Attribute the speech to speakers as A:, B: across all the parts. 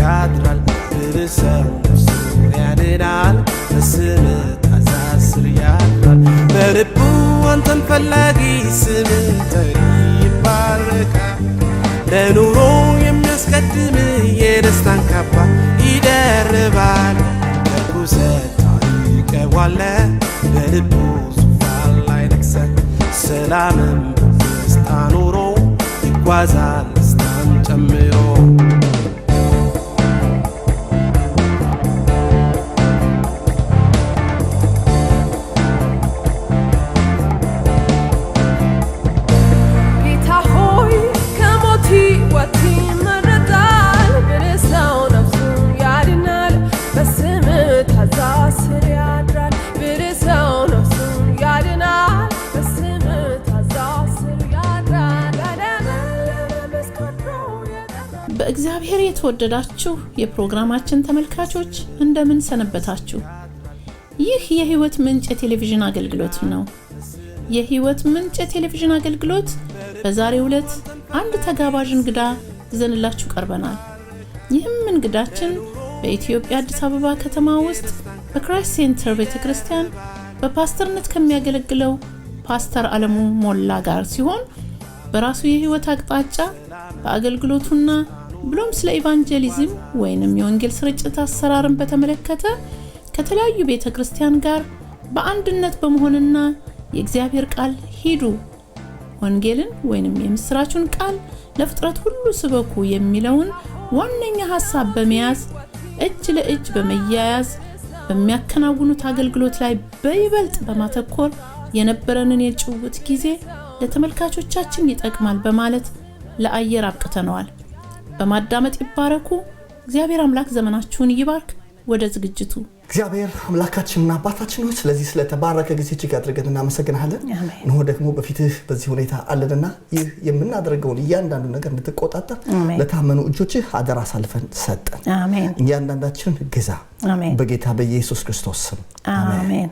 A: ያድራል ብርሰው ነፍሱን ያድናል በስም ታዛስር ያድራል በልቡ አንተን ፈላጊ ስምን ጠሪ ይባረካል ለኑሮ የሚያስቀድም የደስታን ካባ ይደርባል ከኩሰት ታሪቀዋለ በልቡ ዙፋን ላይ ነግሰ ሰላምም በደስታ ኑሮ ይጓዛል ደስታን ጨምሮ
B: በእግዚአብሔር የተወደዳችሁ የፕሮግራማችን ተመልካቾች እንደምን ሰነበታችሁ? ይህ የህይወት ምንጭ ቴሌቪዥን አገልግሎት ነው። የህይወት ምንጭ ቴሌቪዥን አገልግሎት በዛሬው ዕለት አንድ ተጋባዥ እንግዳ ይዘንላችሁ ቀርበናል። ይህም እንግዳችን በኢትዮጵያ አዲስ አበባ ከተማ ውስጥ በክራይስት ሴንተር ቤተክርስቲያን በፓስተርነት ከሚያገለግለው ፓስተር አለሙ ሞላ ጋር ሲሆን በራሱ የህይወት አቅጣጫ በአገልግሎቱና ብሎም ስለ ኢቫንጀሊዝም ወይንም የወንጌል ስርጭት አሰራርን በተመለከተ ከተለያዩ ቤተክርስቲያን ጋር በአንድነት በመሆንና የእግዚአብሔር ቃል ሂዱ ወንጌልን ወይንም የምስራቹን ቃል ለፍጥረት ሁሉ ስበኩ የሚለውን ዋነኛ ሐሳብ በመያዝ እጅ ለእጅ በመያያዝ በሚያከናውኑት አገልግሎት ላይ በይበልጥ በማተኮር የነበረንን የጭውውት ጊዜ ለተመልካቾቻችን ይጠቅማል በማለት ለአየር አብቅተነዋል። በማዳመጥ ይባረኩ። እግዚአብሔር አምላክ ዘመናችሁን ይባርክ። ወደ ዝግጅቱ
C: እግዚአብሔር አምላካችንና አባታችን ሆይ ስለዚህ ስለተባረከ ጊዜ እጅግ አድርገን እናመሰግናለን። ነው ደግሞ በፊትህ በዚህ ሁኔታ አለንና ይህ የምናደርገውን እያንዳንዱ ነገር እንድትቆጣጠር ለታመኑ እጆችህ አደራ አሳልፈን ሰጠን።
B: አሜን።
C: እያንዳንዳችን ግዛ በጌታ በኢየሱስ ክርስቶስ ስም
B: አሜን።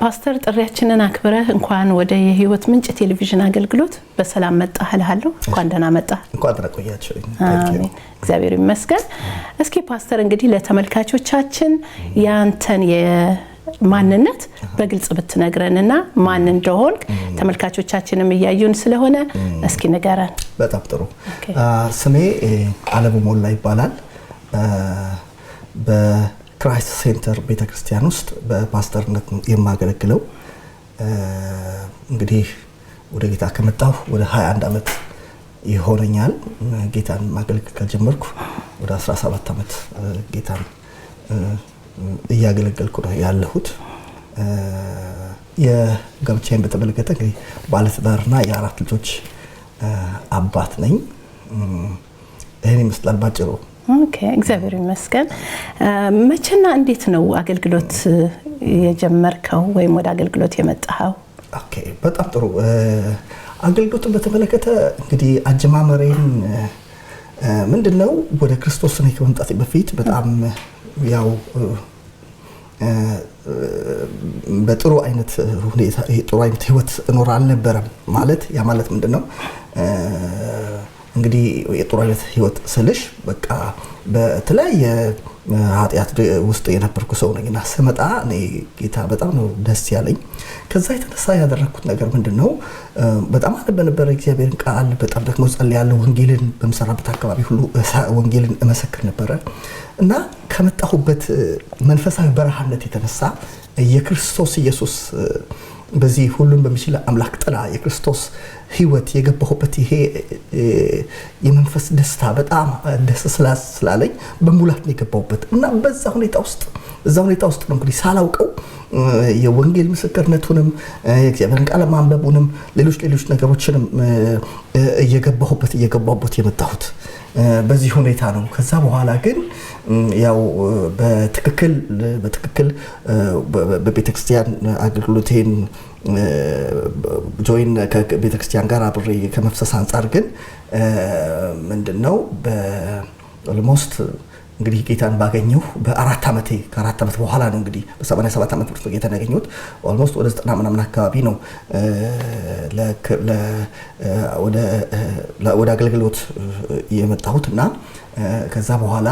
B: ፓስተር ጥሪያችንን አክብረህ እንኳን ወደ የህይወት ምንጭ ቴሌቪዥን አገልግሎት በሰላም መጣህ እልሃለሁ። እንኳን ደህና መጣህ።
C: እንኳን ተቆያችሁ።
B: አሜን። እግዚአብሔር ይመስገን። እስኪ ፓስተር እንግዲህ ለተመልካቾቻችን ያንተን የማንነት በግልጽ ብትነግረንና ማን እንደሆንክ ተመልካቾቻችንም እያዩን ስለሆነ እስኪ ንገረን።
C: በጣም ጥሩ። ስሜ አለሙ ሞላ ይባላል። ክራይስት ሴንተር ቤተክርስቲያን ውስጥ በፓስተርነት የማገለግለው እንግዲህ ወደ ጌታ ከመጣሁ ወደ 21 አመት ይሆነኛል። ጌታን ማገልገል ጀመርኩ ወደ 17 አመት ጌታን እያገለገልኩ ነው ያለሁት። የጋብቻዬን በተመለከተ እንግዲህ ባለትዳርና የአራት ልጆች አባት ነኝ። ይሄን ይመስላል ባጭሩ።
B: ኦኬ፣ እግዚአብሔር ይመስገን። መቼና እንዴት ነው አገልግሎት የጀመርከው ወይም ወደ አገልግሎት የመጣኸው?
C: ኦኬ፣ በጣም ጥሩ። አገልግሎትን በተመለከተ እንግዲህ አጀማመሬን ምንድነው ወደ ክርስቶስ ነው ከመምጣቴ በፊት በጣም ያው በጥሩ አይነት ሁኔታ ጥሩ አይነት ህይወት እኖር አልነበረም። ማለት ያ ማለት ምንድነው እንግዲህ የጥሩ አይነት ህይወት ስልሽ በቃ በተለያየ ኃጢአት ውስጥ የነበርኩ ሰው ነኝና ስመጣ እኔ ጌታ በጣም ነው ደስ ያለኝ። ከዛ የተነሳ ያደረኩት ነገር ምንድነው በጣም አነበነበረ እግዚአብሔርን ቃል በጣም ደግሞ ጸልያለሁ። ወንጌልን በመሰራበት አካባቢ ሁሉ ወንጌልን እመሰክር ነበር እና ከመጣሁበት መንፈሳዊ በረሃነት የተነሳ የክርስቶስ ኢየሱስ በዚህ ሁሉን በሚችል አምላክ ጥላ የክርስቶስ ህይወት የገባሁበት ይሄ የመንፈስ ደስታ በጣም ደስ ስላለኝ በሙላት ነው የገባሁበት እና በዛ ሁኔታ ውስጥ ነው እንግዲህ ሳላውቀው የወንጌል ምስክርነቱንም የእግዚአብሔርን ቃል ማንበቡንም ሌሎች ነገሮችንም እየገባሁበት የመጣሁት በዚህ ሁኔታ ነው። ከዛ በኋላ ግን ያው በትክክል በቤተክርስቲያን አገልግሎቴን ጆይን ከቤተክርስቲያን ጋር አብሬ ከመፍሰስ አንፃር ግን ምንድነው ኦልሞስት እንግዲህ ጌታን ባገኘው በ4 ዓመቴ ከ4 ዓመት በኋላ ነው እንግዲህ በ87 ዓመት ነው ጌታን ያገኘሁት። ኦልሞስት ወደ 90 ምናምን አካባቢ ነው ወደ አገልግሎት የመጣሁት እና ከዛ በኋላ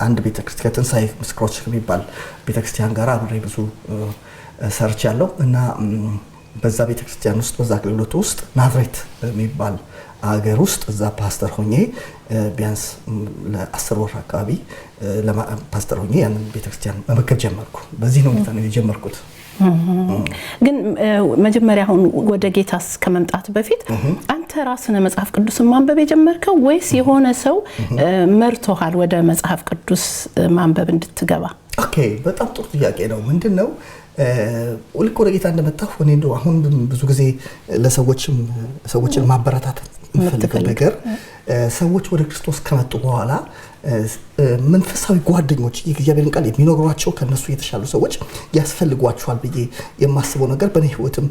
C: አንድ ቤተክርስቲያን ከትንሳኤ ምስክሮች የሚባል ቤተክርስቲያን ጋር አብሬ ብዙ ሰርች ያለው እና በዛ ቤተክርስቲያን ውስጥ በዛ አገልግሎት ውስጥ ናዝሬት የሚባል አገር ውስጥ እዛ ፓስተር ሆኜ ቢያንስ ለ10 ወር አካባቢ ፓስተር ሆኜ ያንን ቤተክርስቲያን መመገብ ጀመርኩ። በዚህ ነው የጀመርኩት።
B: ግን መጀመሪያ አሁን ወደ ጌታስ ከመምጣት በፊት አንተ ራስህ መጽሐፍ ቅዱስን ማንበብ የጀመርከው ወይስ የሆነ ሰው መርቶሃል ወደ መጽሐፍ ቅዱስ ማንበብ እንድትገባ?
C: ኦኬ፣ በጣም ጥሩ ጥያቄ ነው። ምንድነው ልክ ወደ ጌታ እንደመጣሁ እኔ እንደው አሁን ብዙ ጊዜ ለሰዎችን ማበረታታት የምፈልገው ነገር ሰዎች ወደ ክርስቶስ ከመጡ በኋላ መንፈሳዊ ጓደኞች የእግዚአብሔርን ቃል የሚነግሯቸው ከነሱ የተሻሉ ሰዎች ያስፈልጓቸዋል ብዬ የማስበው ነገር በእኔ ህይወትም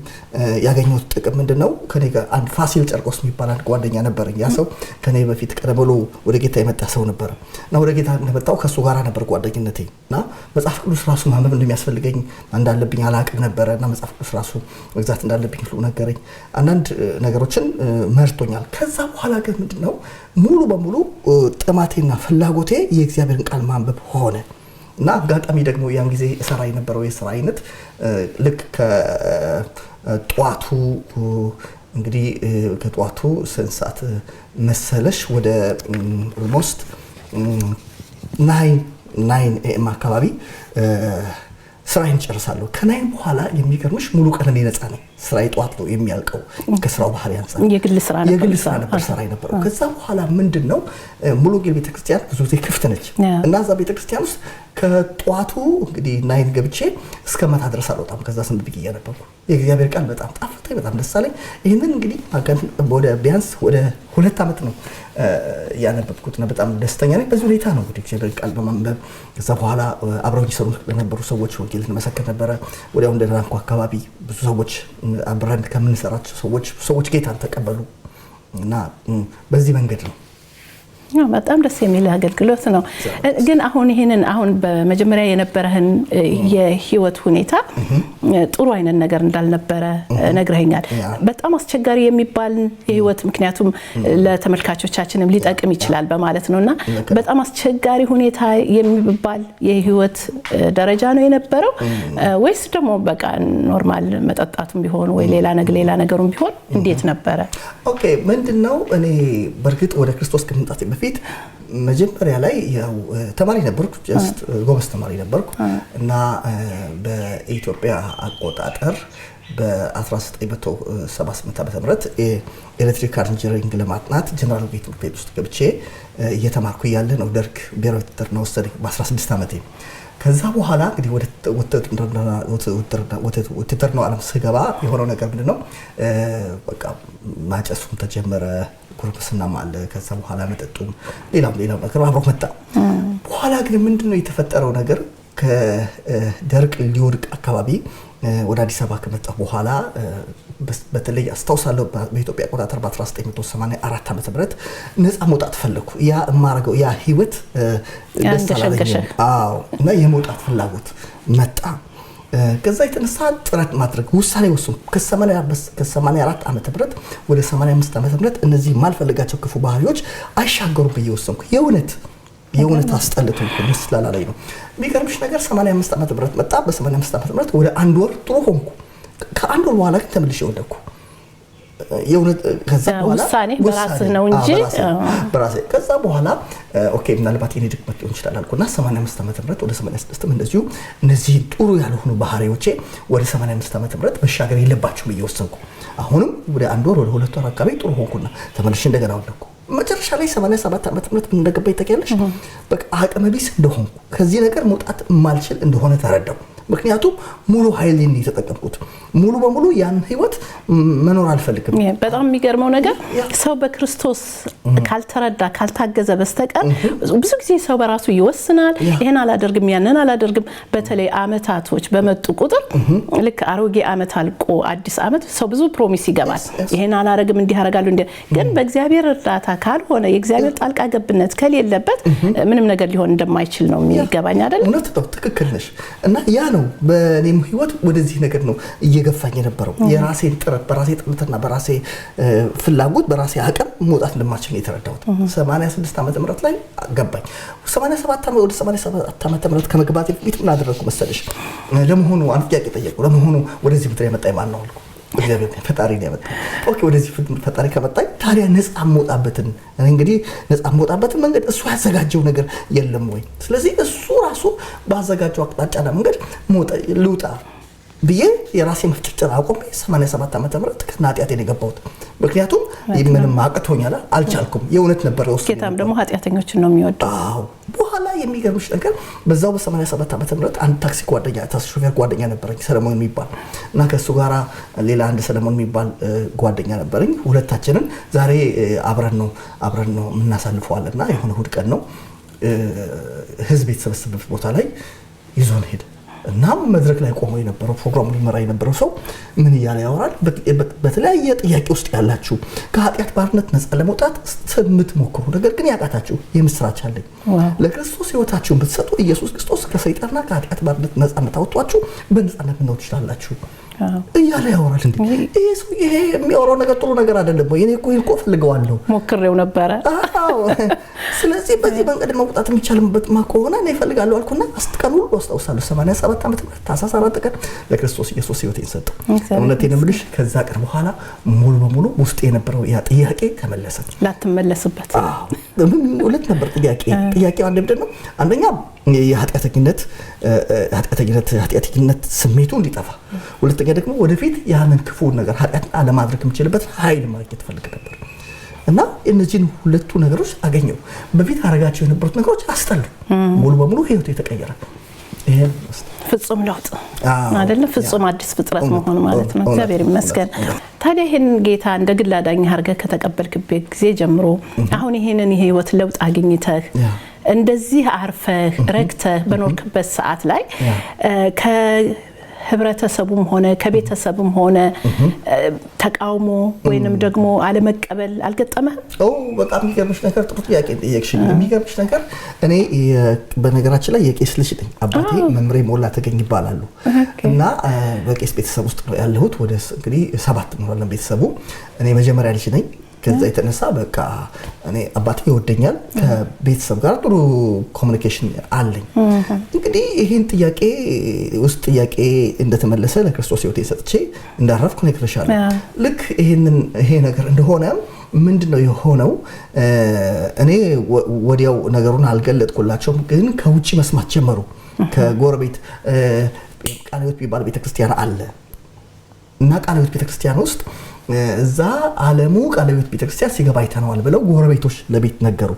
C: ያገኘሁት ጥቅም ምንድነው? ከኔ ጋር አንድ ፋሲል ጨርቆስ የሚባል አንድ ጓደኛ ነበረኝ። ያ ሰው ከኔ በፊት ቀደም ብሎ ወደ ጌታ የመጣ ሰው ነበር እና ወደ ጌታ እንደመጣሁ ከሱ ጋር ነበር ጓደኝነቴ እና መጽሐፍ ቅዱስ ራሱ ማንበብ እንደሚያስፈልገኝ እንዳለብኝ አላቅም ነበረ እና መጽሐፍ ቅዱስ ራሱ መግዛት እንዳለብኝ ሁሉ ነገረኝ። አንዳንድ ነገሮችን መርቶኛል። ከዛ በኋላ ግን ምንድነው ሙሉ በሙሉ ጥማቴና ፍላጎቴ የእግዚአብሔርን ቃል ማንበብ ሆነ እና አጋጣሚ ደግሞ ያን ጊዜ እሰራ የነበረው የሥራ አይነት ልክ ከጧቱ እንግዲህ ከጧቱ ስንት ሰዓት መሰለሽ ወደ ኦልሞስት 9 AM አካባቢ ስራዬን ጨርሳለሁ። ከናይን በኋላ የሚገርምሽ ሙሉ ቀን እኔ ነፃ ነኝ። ስራዬ ጧት ነው የሚያልቀው ከስራው ባህሪ አንፃር የግል ስራ ነበር ስራ የነበረው። ከዛ በኋላ ምንድነው ሙሉ ጌል ቤተክርስቲያን ብዙ ጊዜ ክፍት ነች እና እዛ ቤተክርስቲያን ውስጥ ከጧቱ እንግዲህ 9 ገብቼ እስከ ማታ ድረስ አልወጣም። ከዛ ስንት ብዬ ያነበብኩ የእግዚአብሔር ቃል በጣም ጣፈጠኝ፣ በጣም ደስ አለኝ። ይሄንን እንግዲህ ወደ ቢያንስ ወደ 2 ዓመት ነው ያነበብኩትና በጣም ደስተኛ ነኝ። በዚህ ሁኔታ ነው እንግዲህ እግዚአብሔር ቃል በማንበብ ከዛ በኋላ አብረውኝ ይሰሩ ለነበሩ ሰዎች ወንጌል መሰከር ነበረ። ወዲያው እንደራንኩ አካባቢ ብዙ ሰዎች አብረን ከምንሰራቸው ሰዎች ጌታን ተቀበሉ እና በዚህ መንገድ ነው።
B: በጣም ደስ የሚል አገልግሎት ነው። ግን አሁን በመጀመሪያ የነበረህን የህይወት ሁኔታ ጥሩ አይነት ነገር እንዳልነበረ ነግረኸኛል። በጣም አስቸጋሪ የሚባል የህይወት ምክንያቱም ለተመልካቾቻችንም ሊጠቅም ይችላል በማለት ነውና በጣም አስቸጋሪ ሁኔታ የሚባል የህይወት ደረጃ ነው የነበረው ወይስ ደግሞ በቃ ኖርማል መጠጣቱም ቢሆን ወይ ሌላ ነገሩም ቢሆን እንዴት ነበረ?
C: ኦኬ፣ ምንድነው እኔ በርግጥ ወደ ክርስቶስ ከመምጣቴ በፊት መጀመሪያ ላይ ያው ተማሪ ነበርኩ፣ ጀስት ጎበዝ ተማሪ ነበርኩ እና በኢትዮጵያ አቆጣጠር በ1978 ዓ.ም ኤሌክትሪካል ኢንጂነሪንግ ለማጥናት ጀነራል ትምህርት ቤት ውስጥ ገብቼ እየተማርኩ እያለ ነው ደርግ ብሔራዊ ውትድርና ወሰደኝ በ16 ዓመቴ። ከዛ በኋላ እንግዲህ ወደ ውትድርናው ዓለም ስገባ የሆነው ነገር ምንድነው በቃ ማጨሱም ተጀመረ፣ ጉርብስናም አለ። ከዛ በኋላ መጠጡም ሌላም ነገር አብሮ መጣ። በኋላ ግን ምንድነው የተፈጠረው ነገር ከደርግ ሊወድቅ አካባቢ ወደ አዲስ አበባ ከመጣሁ በኋላ በተለይ አስታውሳለሁ በኢትዮጵያ አቆጣጠር በ1984 ዓ.ም ነፃ መውጣት ፈለኩ። ያ ማረገው ያ ህይወት ደስ አላለኝም። አዎ፣ እና የመውጣት ፍላጎት መጣ። ከዛ የተነሳ ጥረት ማድረግ ውሳኔ ወሰንኩ። ከ84 ዓመተ ምህረት ወደ 85 ዓመተ ምህረት እነዚህ ማልፈልጋቸው ክፉ ባህሪዎች አይሻገሩም ብዬ ወሰንኩ። የእውነት አስጠልቶኝ ደስ ስላላለኝ ነው። የሚገርምሽ ነገር 85 ዓመተ ምህረት መጣ። በ85 ዓመተ ምህረት ወደ 1 ወር ጥሩ ሆንኩ። ከ1 ወር በኋላ ግን ተመልሼ ወደኩ። የእውነት ከዛ በኋላ
B: ውሳኔ በራስህ ነው እንጂ
C: በራሴ ከዛ በኋላ ኦኬ ምናልባት የኔ ድክመት ሊሆን ይችላል አልኩና 85 ዓመተ ምህረት ወደ 86 እንደዚሁ እነዚህ ጥሩ ያልሆኑ ባህሪዎቼ ወደ 85 ዓመተ ምህረት መሻገር የለባቸውም ብዬ ወሰንኩ። አሁንም ወደ 1 ወር ወደ 2 ወር አካባቢ ጥሩ ሆንኩና ተመልሼ እንደገና ወደኩ። መጨረሻ ላይ 87 ዓመተ ምህረት ምን እንደገባኝ ታውቂያለሽ? በቃ አቅመ ቢስ እንደሆንኩ ከዚህ ነገር መውጣት ማልችል እንደሆነ ተረዳው። ምክንያቱም ሙሉ ኃይሌን የተጠቀምኩት ሙሉ በሙሉ ያን ህይወት መኖር አልፈልግም።
B: በጣም የሚገርመው ነገር ሰው በክርስቶስ ካልተረዳ ካልታገዘ በስተቀር ብዙ ጊዜ ሰው በራሱ ይወስናል። ይሄን አላደርግም ያንን አላደርግም። በተለይ አመታቶች በመጡ ቁጥር ልክ አሮጌ አመት አልቆ አዲስ አመት ሰው ብዙ ፕሮሚስ ይገባል። ይሄን አላደርግም እንዲህ አደርጋለሁ እንዴ ግን በእግዚአብሔር እርዳታ ካልሆነ የእግዚአብሔር ጣልቃ ገብነት ከሌለበት ምንም ነገር ሊሆን እንደማይችል ነው የሚገባኝ አይደል?
C: እውነት ነው፣ ትክክል ነሽ። እና ያ ነው በኔም ህይወት ወደዚህ ነገር ነው እየገፋኝ የነበረው። የራሴን ጥረት በራሴ ጥረትና በራሴ ፍላጎት በራሴ አቅም መውጣት እንደማልችል የተረዳሁት 86 ዓመተ ምህረት ላይ ገባኝ። 87 ዓመት ወደ 87 ዓመተ ምህረት ከመግባቴ በፊት ምን አደረኩ መሰለሽ? ለመሆኑ አንድ ጥያቄ ጠየቁ። ለመሆኑ ወደዚህ ምድር የመጣኝ ማን ነው አልኩ። እግዚአብሔር ፈጣሪ ነው ያመጣኝ። ኦኬ ወደዚህ ፈጣሪ ከመጣኝ ታዲያ ነፃ መውጣበትን እንግዲህ ነፃ መውጣበትን መንገድ እሱ ያዘጋጀው ነገር የለም ወይ? ስለዚህ እሱ ራሱ ባዘጋጀው አቅጣጫና መንገድ ልውጣ ብዬ የራሴ መፍጨርጨር አቆሜ 87 ዓመተ ምህረት ከናጢያቴን የገባሁት። ምክንያቱም ምንም አቅቶኛል፣ አልቻልኩም። የእውነት ነበር ወስዶ
B: ጌታም ደግሞ ኃጢአተኞችን ነው የሚወደው።
C: አዎ በኋላ የሚገርምሽ ነገር በዛው በ87 ዓመተ ምህረት አንድ ታክሲ ሾፌር ጓደኛ ነበረኝ ሰለሞን የሚባል እና ከሱ ጋራ ሌላ አንድ ሰለሞን የሚባል ጓደኛ ነበረኝ። ሁለታችንን ዛሬ አብረን ነው የምናሳልፈዋልና የሆነ እሑድ ቀን ነው ህዝብ የተሰበሰበበት ቦታ ላይ ይዞን ሄደ እና መድረክ ላይ ቆሞ የነበረው ፕሮግራሙን ሊመራ የነበረው ሰው ምን እያለ ያወራል? በተለያየ ጥያቄ ውስጥ ያላችሁ ከኃጢአት ባርነት ነፃ ለመውጣት ስትሞክሩ ነገር ግን ያቃታችሁ የምስራች አለኝ። ለክርስቶስ ህይወታችሁን ብትሰጡ ኢየሱስ ክርስቶስ ከሰይጣንና ከኃጢአት ባርነት ነፃ እንድታወጧችሁ በነፃነት መኖር ትችላላችሁ እያለ ያወራል። እንዴ ይሄ የሚያወራው ነገር ጥሩ ነገር አይደለም ወይ? እኔ እኮ ፈልገዋለሁ
B: ሞክሬው ነበረ።
C: አዎ ስለዚህ በዚህ መንገድ መውጣት የሚቻልበት ከሆነ እኔ እፈልጋለሁ አልኩና አስተቀኑ አስታውሳለሁ 87 ዓመት ታህሳስ 4 ቀን ለክርስቶስ ኢየሱስ ህይወቴን ሰጠው። እውነቴን እምልሽ ከዛ ቀን በኋላ ሙሉ በሙሉ ውስጥ የነበረው ያ ጥያቄ ተመለሰ።
B: ላትመለስበት
C: ሁለት ነበር ጥያቄው አንድ ምንድን ነው? አንደኛ የኃጢአተኝነት ስሜቱ እንዲጠፋ፣ ሁለተኛ ደግሞ ወደፊት ያንን ክፉ ነገር ኃጢአትን አለማድረግ የምችልበት ኃይል ማግኘት ፈልግ ነበር እና እነዚህን ሁለቱ ነገሮች አገኘው። በፊት አረጋቸው የነበሩት ነገሮች አስጠሉ። ሙሉ በሙሉ ህይወቱ የተቀየረ ይሄ
B: ፍጹም ለውጥ አይደለ? ፍጹም አዲስ ፍጥረት መሆን ማለት ነው። እግዚአብሔር ይመስገን። ታዲያ ይሄን ጌታ እንደ ግል አዳኝ አድርገህ ከተቀበልክበት ጊዜ ጀምሮ አሁን ይሄንን የህይወት ለውጥ አግኝተህ እንደዚህ አርፈህ ረክተህ በኖርክበት ሰዓት ላይ ከህብረተሰቡም ሆነ ከቤተሰብም ሆነ ተቃውሞ ወይንም ደግሞ አለመቀበል አልገጠመህም?
C: በጣም የሚገርምሽ ነገር ጥሩ ጥያቄ ጠየቅሽኝ። የሚገርምሽ ነገር እኔ በነገራችን ላይ የቄስ ልጅ ነኝ። አባቴ መምሬ ሞላ ተገኝ ይባላሉ እና በቄስ ቤተሰብ ውስጥ ነው ያለሁት። ወደ እንግዲህ 7 ነው ቤተሰቡ። እኔ መጀመሪያ ልጅ ነኝ። ከዛ የተነሳ በቃ እኔ አባቴ ይወደኛል። ከቤተሰብ ጋር ጥሩ ኮሙኒኬሽን አለኝ። እንግዲህ ይሄን ጥያቄ እንደተመለሰ ለክርስቶስ ህይወቴ ሰጥቼ እንዳረፍኩ ነግሬሻለሁ። ልክ ይሄ ነገር እንደሆነ ምንድነው የሆነው? እኔ ወዲያው ነገሩን አልገለጥኩላቸውም፣ ግን ከውጪ መስማት ጀመሩ። ከጎረቤት ቃለ ሕይወት ቢባል ቤተክርስቲያን አለ እና ቃለ ሕይወት ቤተክርስቲያን ውስጥ እዛ ዓለሙ ቃለ ሕይወት ቤተክርስቲያን ሲገባ አይተነዋል ብለው ጎረቤቶች ለቤት ነገሩ።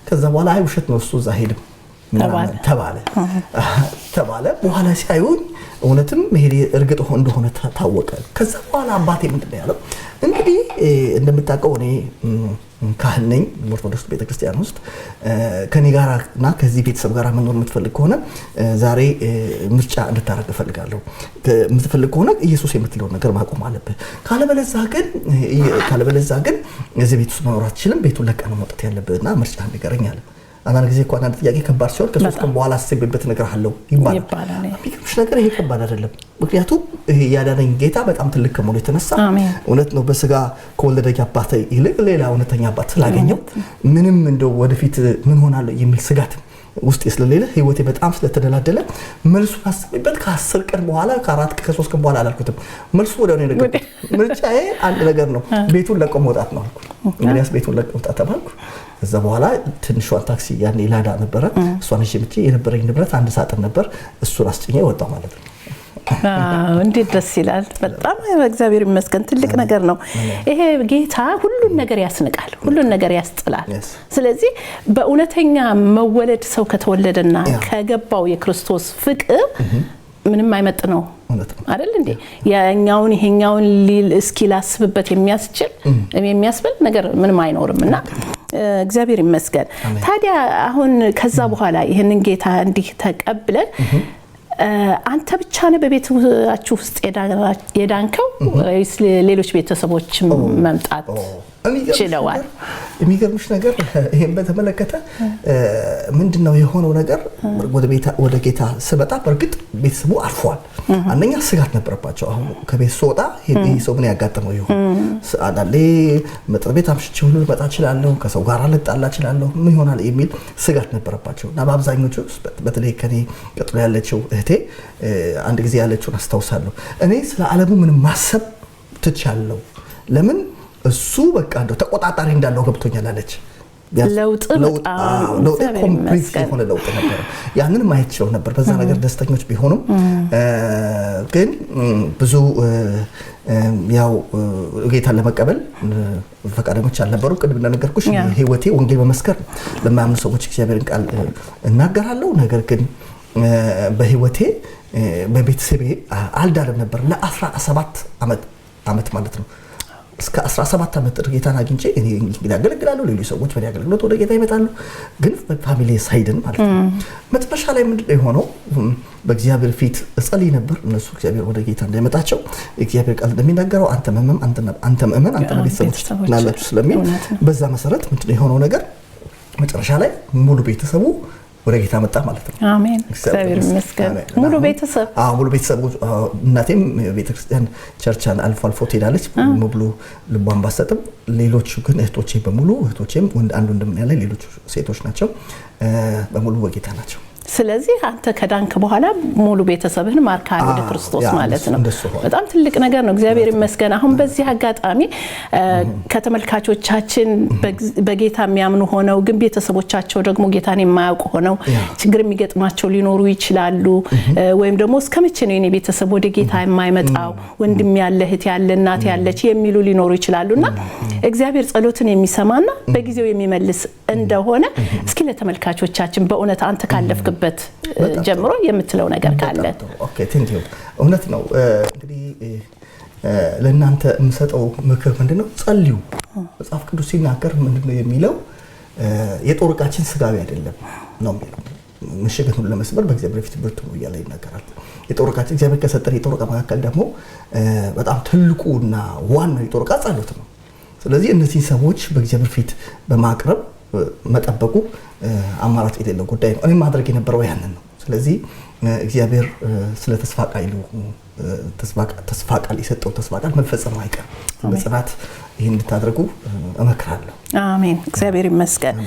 C: ከዛ በኋላ አይ ውሸት ነው እሱ እዛ ሄድም ተባለ። በኋላ ሲያዩኝ እውነትም መሄድ እርግጥ እንደሆነ ታወቀ። ከዛ በኋላ አባቴ ምንድን ነው ያለው? እንግዲህ እንደምታውቀው እኔ ካህን ነኝ ኦርቶዶክስ ቤተክርስቲያን ውስጥ። ከኔ ጋርና ከዚህ ቤተሰብ ጋር መኖር የምትፈልግ ከሆነ ዛሬ ምርጫ እንድታረግ እፈልጋለሁ። የምትፈልግ ከሆነ ኢየሱስ የምትለውን ነገር ማቆም አለብህ። ካለበለዚያ ግን እዚህ ቤት ውስጥ መኖር አትችልም። ቤቱን ለቀህ ነው መውጣት ያለብህና ምርጫ ንገረኝ አለ። አንዳንድ ጊዜ እኮ አንዳንድ ጥያቄ ከባድ ሲሆን ከሶስት ቀን በኋላ አስቤበት እነግርሃለሁ ይባላል። የሚገርምሽ ነገር ይሄ ከባድ አይደለም። ምክንያቱም ያዳነኝ ጌታ በጣም ትልቅ ከመሆኑ የተነሳ እውነት ነው በስጋ ከወለደኝ አባቴ ይልቅ ሌላ እውነተኛ አባት ስላገኘው ምንም እንደው ወደፊት ምን ሆናለሁ የሚል ስጋት ውስጥ ስለሌለ ህይወቴ በጣም ስለተደላደለ መልሱን አስቤበት ከ10 ቀን በኋላ ከ3 ቀን በኋላ አላልኩትም። መልሱ ወዲያው ነው ነገር ምርጫዬ አንድ ነገር ነው፣ ቤቱን ለቆ መውጣት ነው አልኩ። እንግዲህ ቤቱን ለቆ መውጣት ተባልኩ። ከዛ በኋላ ትንሿን ታክሲ ያኔ ላዳ ነበረ፣ እሷን እሺ ብቻ የነበረኝ ንብረት አንድ ሳጥን ነበር፣ እሱን አስጭኜ ወጣሁ ማለት ነው።
B: እንዴት ደስ ይላል። በጣም እግዚአብሔር ይመስገን። ትልቅ ነገር ነው ይሄ። ጌታ ሁሉን ነገር ያስንቃል፣ ሁሉን ነገር ያስጥላል። ስለዚህ በእውነተኛ መወለድ ሰው ከተወለደና ከገባው የክርስቶስ ፍቅር ምንም አይመጥ ነው አይደል እንዴ? ያኛውን ይሄኛውን ሊል እስኪላስብበት የሚያስብል ነገር ምንም አይኖርምና እግዚአብሔር ይመስገን። ታዲያ አሁን ከዛ በኋላ ይሄንን ጌታ እንዲህ ተቀብለን አንተ ብቻ ነህ በቤታችሁ ውስጥ የዳንከው ወይስ ሌሎች ቤተሰቦች መምጣት ችለዋል?
C: የሚገርምሽ ነገር ይሄን በተመለከተ ምንድነው የሆነው ነገር ወደ ጌታ ስመጣ በርግጥ ቤተሰቡ አርፏል። አንደኛ ስጋት ነበረባቸው። አሁን ከቤት ስወጣ ይሄ ሰው ምን ያጋጥመው ይሆን? አዳሌ መጠጥ ቤት አምሽቼ ሁሉ ልመጣ እችላለሁ፣ ከሰው ጋር ልጣላ እችላለሁ፣ ምን ይሆናል የሚል ስጋት ነበረባቸው እና በአብዛኞቹ በተለይ ከኔ ቀጥሎ ያለችው እህቴ አንድ ጊዜ ያለችውን አስታውሳለሁ። እኔ ስለ ዓለሙ ምንም ማሰብ ትቻለሁ፣ ለምን እሱ በቃ እንደው ተቆጣጣሪ እንዳለው ገብቶኛል አለች።
B: ለውጥ
C: ኮምፕሊት የሆነ ለውጥ ነበር። ያንን ማየት ችለው ነበር። በዛ ነገር ደስተኞች ቢሆኑም ግን ብዙ ያው ጌታን ለመቀበል ፈቃደኞች አልነበሩ። ቅድም እንደነገርኩሽ ህይወቴ ወንጌል በመስከር ለማያምኑ ሰዎች እግዚአብሔርን ቃል እናገራለሁ። ነገር ግን በህይወቴ በቤተሰቤ አልዳለም ነበር ለ17 ዓመት ማለት ነው። እስከ 17 ዓመት ጌታን አግኝቼ እኔ እንግዲህ አገለግላለሁ፣ ሌሎች ሰዎች በእኔ አገልግሎት ወደ ጌታ ይመጣሉ። ግን ፋሚሊ ሳይድን ማለት ነው። መጨረሻ ላይ ምንድነው የሆነው? በእግዚአብሔር ፊት እጸልይ ነበር እነሱ እግዚአብሔር ወደ ጌታ እንዳይመጣቸው። እግዚአብሔር ቃል እንደሚናገረው አንተ መመም አንተ ቤተሰቦች ናላችሁ ስለሚል በዛ መሰረት ምንድነው የሆነው ነገር? መጨረሻ ላይ ሙሉ ቤተሰቡ ወደ ጌታ መጣ ማለት ነው።
B: አሜን። እግዚአብሔር ይመስገን። ሙሉ ቤተሰብ እናቴም ቤተክርስቲያን ቸርቻን አልፎ ትሄዳለች። ሙሉ ልቧን ባሰጥም ሌሎቹ ግን እህቶቼም አንድ ወንድም ያለ ሌሎቹ ሴቶች ናቸው፣ በሙሉ በጌታ ናቸው። ስለዚህ አንተ ከዳንክ በኋላ ሙሉ ቤተሰብህን ማርካል ወደ ክርስቶስ ማለት ነው። በጣም ትልቅ ነገር ነው። እግዚአብሔር ይመስገን። አሁን በዚህ አጋጣሚ ከተመልካቾቻችን በጌታ የሚያምኑ ሆነው ግን ቤተሰቦቻቸው ደግሞ ጌታን የማያውቁ ሆነው ችግር የሚገጥማቸው ሊኖሩ ይችላሉ። ወይም ደግሞ እስከመቼ ነው የኔ ቤተሰብ ወደ ጌታ የማይመጣው? ወንድም ያለ እህት ያለ እናት ያለች የሚሉ ሊኖሩ ይችላሉና እግዚአብሔር ጸሎትን የሚሰማና በጊዜው የሚመልስ እንደሆነ እስኪ ለተመልካቾቻችን በእውነት አንተ ካለፍክበት ጀምሮ የምትለው ነገር ካለ።
C: ኦኬ ቴንክ ዩ። እውነት ነው። እንግዲህ ለእናንተ የምሰጠው ምክር ምንድነው? ጸልዩ። መጽሐፍ ቅዱስ ሲናገር ምንድነው የሚለው? የጦር ዕቃችን ስጋዊ አይደለም ነው የሚለው። ምሽግን ሁሉ ለመስበር በእግዚአብሔር ፊት ብርቱ ነው እያለ ይናገራል። የጦር ዕቃችን እግዚአብሔር ከሰጠን የጦር ዕቃ መካከል ደግሞ በጣም ትልቁና ዋናው የጦር ዕቃ ጸሎት ነው። ስለዚህ እነዚህ ሰዎች በእግዚአብሔር ፊት በማቅረብ መጠበቁ አማራጭ የሌለው ጉዳይ ነው። እኔ ማድረግ የነበረው ያንን ነው። ስለዚህ እግዚአብሔር ስለ ተስፋ ቃል የሰጠው ተስፋ ቃል መፈጸሙ አይቀርም። በጽናት ይሄን እንድታደርጉ እመክራለሁ።
B: አሜን። እግዚአብሔር ይመስገን።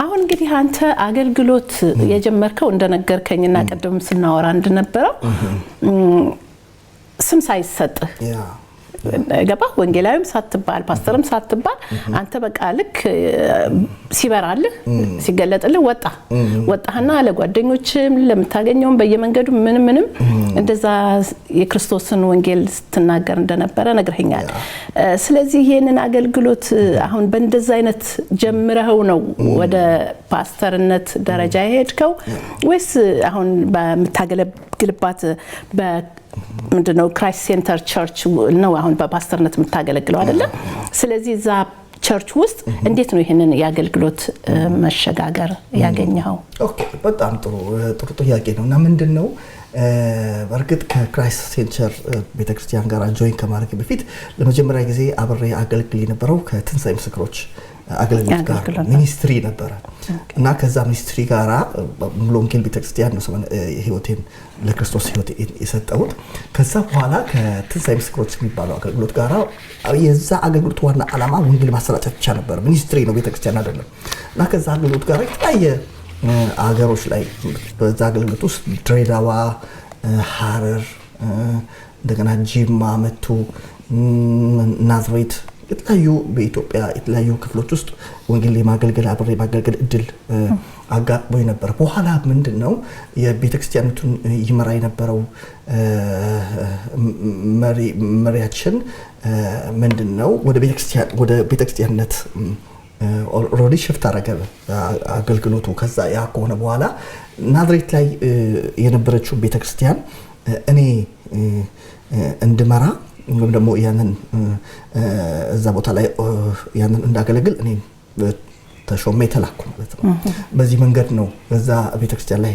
B: አሁን እንግዲህ አንተ አገልግሎት የጀመርከው እንደነገርከኝና ቀደም ስናወራ እንደነበረው ስም ሳይሰጥህ ገባ ወንጌላዊም ሳትባል ፓስተርም ሳትባል አንተ በቃ ልክ ሲበራልህ ሲገለጥልህ ወጣህና ለጓደኞችም ለምታገኘውም በየመንገዱ ምንም እንደዛ የክርስቶስን ወንጌል ስትናገር እንደነበረ ነግረኸኛል። ስለዚህ ይሄንን አገልግሎት አሁን በእንደዛ አይነት ጀምረው ነው ወደ ፓስተርነት ደረጃ የሄድከው ወይስ አሁን በመታገለግልባት ምንድነው ክራይስት ሴንተር ቸርች ነው አሁን በፓስተርነት የምታገለግለው አይደለ? ስለዚህ እዛ ቸርች ውስጥ እንዴት ነው ይሄንን የአገልግሎት መሸጋገር ያገኘው?
C: ኦኬ በጣም ጥሩ ጥያቄ ነውና ምንድነው በርግጥ ከክራይስት ሴንተር ቤተክርስቲያን ጋር ጆይን ከማድረግ በፊት ለመጀመሪያ ጊዜ አብሬ አገልግል የነበረው ከትንሳኤ ምስክሮች አገልግሎት ጋር ሚኒስትሪ ነበረ እና ከዛ ሚኒስትሪ ጋራ ሙሉ ወንጌል ቤተክርስቲያን ነው ህይወቴን ለክርስቶስ ህይወት የሰጠሁት። ከዛ በኋላ ከትንሳኤ ምስክሮች የሚባለው አገልግሎት ጋራ የዛ አገልግሎት ዋና ዓላማ ወንጌል ማሰራጨት ብቻ ነበር። ሚኒስትሪ ነው ቤተክርስቲያን አይደለም። እና ከዛ አገልግሎት ጋራ የተለያየ አገሮች ላይ በዛ አገልግሎት ውስጥ ድሬዳዋ፣ ሐረር፣ እንደገና ጂማ፣ መቱ፣ ናዝሬት የተለያዩ በኢትዮጵያ የተለያዩ ክፍሎች ውስጥ ወንጌል የማገልገል አብሬ ማገልገል እድል አጋጥሞኝ ነበር። በኋላ ምንድነው የቤተክርስቲያኑን ይመራ የነበረው መሪያችን ምንድነው ወደ ቤተክርስቲያንነት ኦልሬዲ ሽፍት አደረገ አገልግሎቱ። ከዛ ያ ከሆነ በኋላ ናዝሬት ላይ የነበረችው ቤተክርስቲያን እኔ እንድመራ ወይም ደግሞ ያንን እዛ ቦታ ላይ ያንን እንዳገለግል እኔ ተሾሜ ተላኩ ማለት ነው። በዚህ መንገድ ነው እዛ ቤተክርስቲያን ላይ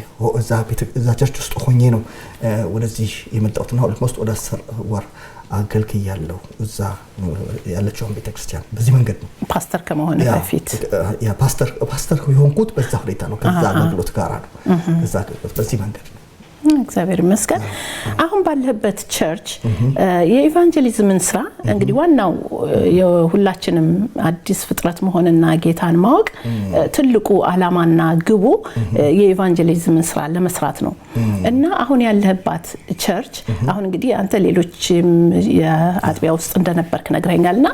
C: እዛ ቸርች ውስጥ ሆኜ ነው ወደዚህ የመጣሁትና ኦልሞስት ወደ 10 ወር አገልግያለሁ እዛ ያለችው ቤተክርስቲያን። በዚህ መንገድ ነው
B: ፓስተር ከመሆን በፊት
C: ያ ፓስተር የሆንኩት በዛ ሁኔታ ነው። ከዛ አገልግሎት ጋር ነው ከዛ አገልግሎት በዚህ መንገድ ነው።
B: እግዚአብሔር ይመስገን። አሁን ባለህበት ቸርች የኢቫንጀሊዝምን ስራ እንግዲህ ዋናው የሁላችንም አዲስ ፍጥረት መሆንና ጌታን ማወቅ ትልቁ አላማና ግቡ የኢቫንጀሊዝምን ስራ ለመስራት ነው እና አሁን ያለህባት ቸርች አሁን እንግዲህ አንተ ሌሎችም የአጥቢያ ውስጥ እንደነበርክ ነግረኛልና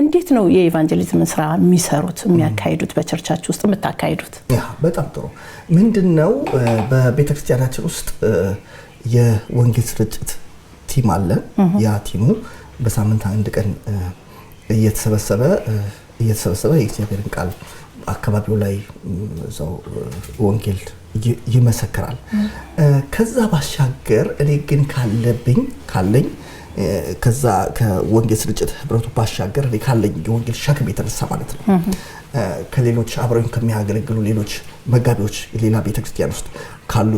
B: እንዴት ነው የኢቫንጀሊዝምን ስራ የሚሰሩት የሚያካሂዱት በቸርቻችሁ ውስጥ የምታካሂዱት?
C: ያ በጣም ጥሩ። ምንድነው በቤተክርስቲያናችን ውስጥ የወንጌል ስርጭት ቲም አለ። ያ ቲሙ በሳምንት አንድ ቀን እየተሰበሰበ የእግዚአብሔርን ቃል አካባቢው ላይ ዘው ወንጌል ይመሰክራል። ከዛ ባሻገር እኔ ግን ካለኝ ከዛ ከወንጌል ስርጭት ህብረቱ ባሻገር እኔ ካለኝ የወንጌል ሸክም የተነሳ ማለት ነው ከሌሎች አብረውኝ ከሚያገለግሉ ሌሎች መጋቢዎች ሌላ ቤተክርስቲያን ውስጥ ካሉ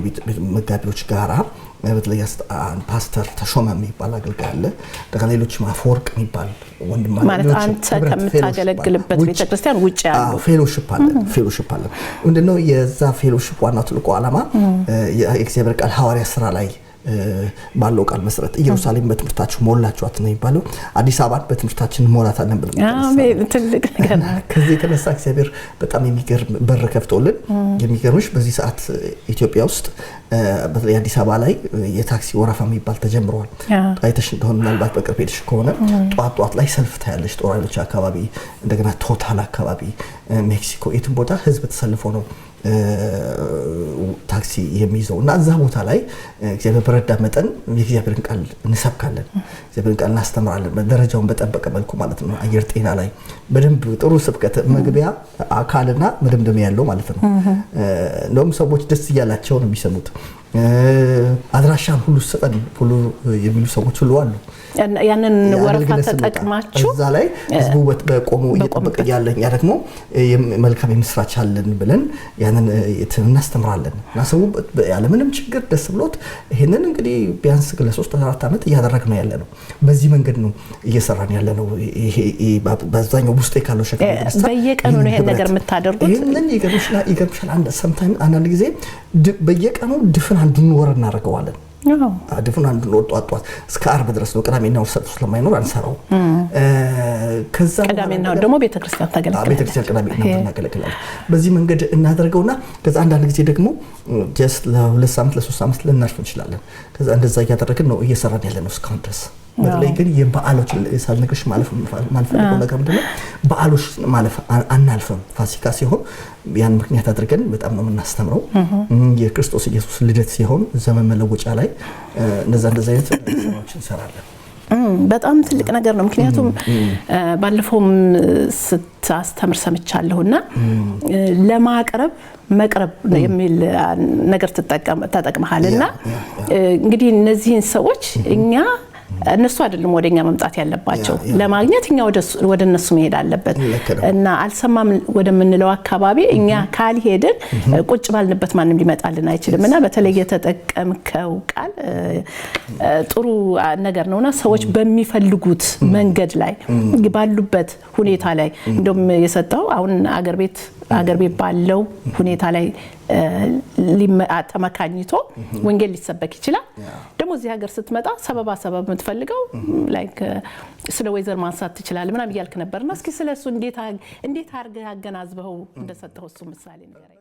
C: መጋቢዎች ጋራ በተለይ ፓስተር ተሾመ የሚባል አገልጋይ አለ። ደግሞ ሌሎች ማፎርቅ የሚባል ወንድም
B: ማለት አንተ ከምታገለግልበት ቤተክርስቲያን ውጪ ያለው
C: ፌሎሺፕ አለ። ምንድነው የዛ ፌሎሺፕ ዋናው ትልቁ ዓላማ የእግዚአብሔር ቃል ሐዋርያ ስራ ላይ ባለው ቃል መሰረት ኢየሩሳሌም በትምህርታችሁ ሞላችኋት ነው የሚባለው። አዲስ አበባ በትምህርታችን ሞላታለን ብለን
B: አሜን። ትልቅ ነገር
C: ከዚህ የተነሳ እግዚአብሔር በጣም የሚገርም በር ከፍቶልን የሚገርምሽ በዚህ ሰዓት ኢትዮጵያ ውስጥ በተለይ አዲስ አበባ ላይ የታክሲ ወረፋ የሚባል ተጀምሯል። አይተሽ እንደሆነ ምናልባት በቅርብ ሄድሽ ከሆነ ጧት ላይ ሰልፍ ታያለሽ። ጦር ኃይሎች አካባቢ እንደገና ቶታል አካባቢ ሜክሲኮ የትም ቦታ ህዝብ ተሰልፎ ነው ታክሲ የሚይዘው እና እዛ ቦታ ላይ እግዚአብሔር በረዳ መጠን የእግዚአብሔርን ቃል እንሰብካለን፣ እግዚአብሔርን ቃል እናስተምራለን ደረጃውን በጠበቀ መልኩ ማለት ነው። አየር ጤና ላይ በደንብ ጥሩ ስብከት መግቢያ አካልና መደምደሚያ ያለው ማለት ነው። እንደውም ሰዎች ደስ እያላቸው ነው የሚሰሙት። አድራሻን ሁሉ ሰጠን ሁሉ የሚሉ ሰዎች ሁሉ አሉ።
B: ያንን ወረፋ ተጠቅማችሁ
C: እዛ ላይ ህዝቡ በቆሙ እየጠበቀ ያለኛ ደግሞ መልካም የምስራች አለን ብለን ያንን እናስተምራለን እና ሰው ያለ ምንም ችግር ደስ ብሎት ይሄንን እንግዲህ ቢያንስ ለ3-4 ዓመት እያደረግነው ያለ ነው። በዚህ መንገድ ነው እየሰራን ያለ ነው። ይሄ በዛኛው ውስጥ ካለው ሸክም
B: በየቀኑ ነው ይሄን ነገር የምታደርጉት?
C: ይሄንን ይገርምሻል አንዳንድ ጊዜ በየቀኑ ድፍን አንዱን ወር እናደርገዋለን። ድፍን አንዱን ወር ጧት እስከ ዓርብ ድረስ ነው። ቅዳሜና እሑድ ሰጥቶ ስለማይኖር አንሰራው። ከዛ
B: ቅዳሜና እሑድ ደግሞ ቤተክርስቲያን ታገለግላለች።
C: ቤተክርስቲያን ቅዳሜና እሑድ እናገለግላለን። በዚህ መንገድ እናደርገውና ከዛ አንዳንድ ጊዜ ደግሞ ጀስት ለ2 ሳምንት ለ3 ሳምንት ልናርፍ እንችላለን። ከዛ እንደዛ እያደረግን ነው እየሰራን ያለ ነው እስካሁን ድረስ። በተለይ ግን የበዓሎች ሳልነግርሽ ማለፍ ነገር ምንድነው በዓሎች ማለፍ አናልፈም። ፋሲካ ሲሆን ያን ምክንያት አድርገን በጣም ነው የምናስተምረው። የክርስቶስ ኢየሱስ ልደት ሲሆን ዘመን መለወጫ ላይ እንደዛ አይነት ስራዎችን እንሰራለን።
B: በጣም ትልቅ ነገር ነው። ምክንያቱም ባለፈውም ስታስተምር ሰምቻለሁና መቅረብ የሚል ነገር ተጠቅመሃልና እንግዲህ እነዚህን ሰዎች እነሱ አይደለም ወደኛ መምጣት ያለባቸው ለማግኘት እኛ ወደ እነሱ መሄድ አለበት እና አልሰማም ወደምንለው አካባቢ እኛ ካልሄድን ቁጭ ባልንበት ማንም ሊመጣልን አይችልምና በተለይ የተጠቀምከው ቃል ጥሩ ነገር ነውና ሰዎች በሚፈልጉት መንገድ ላይ ባሉበት ሁኔታ ላይ እንደም የሰጠው አሁን አገር ቤት ባለው ሁኔታ ላይ ተመካኝቶ ወንጌል ሊሰበክ ይችላል። ደግሞ እዚህ ሀገር ስትመጣ ሰበብ የምትፈልገው ላይክ ስለ ወይዘር ማንሳት ትችላለህ ምናምን እያልክ ነበርና እስኪ ስለሱ እንዴት አድርገህ አገናዝበው እንደሰጠው እሱ ምሳሌ ንገረኝ።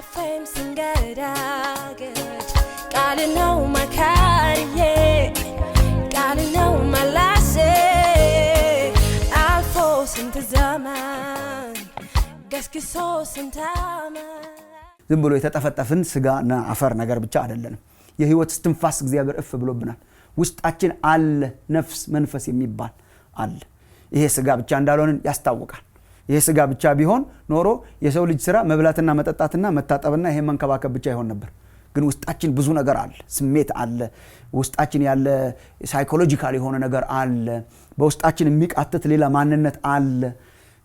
D: አልፌም ስንገዳገድ ቃል ነው መካሪዬ ቃል ነው መላሴ አልፎ ስንት ዘመን ገስግሶ ስንት ዓመት
E: ዝም ብሎ የተጠፈጠፍን ስጋና አፈር ነገር ብቻ አይደለም። የህይወት እስትንፋስ እግዚአብሔር እፍ ብሎብናል። ውስጣችን አለ ነፍስ መንፈስ የሚባል አለ። ይሄ ስጋ ብቻ እንዳልሆነ ያስታውቃል። ይሄ ስጋ ብቻ ቢሆን ኖሮ የሰው ልጅ ስራ መብላትና መጠጣትና መታጠብና ይሄ መንከባከብ ብቻ ይሆን ነበር። ግን ውስጣችን ብዙ ነገር አለ። ስሜት አለ። ውስጣችን ያለ ሳይኮሎጂካል የሆነ ነገር አለ። በውስጣችን የሚቃተት ሌላ ማንነት አለ።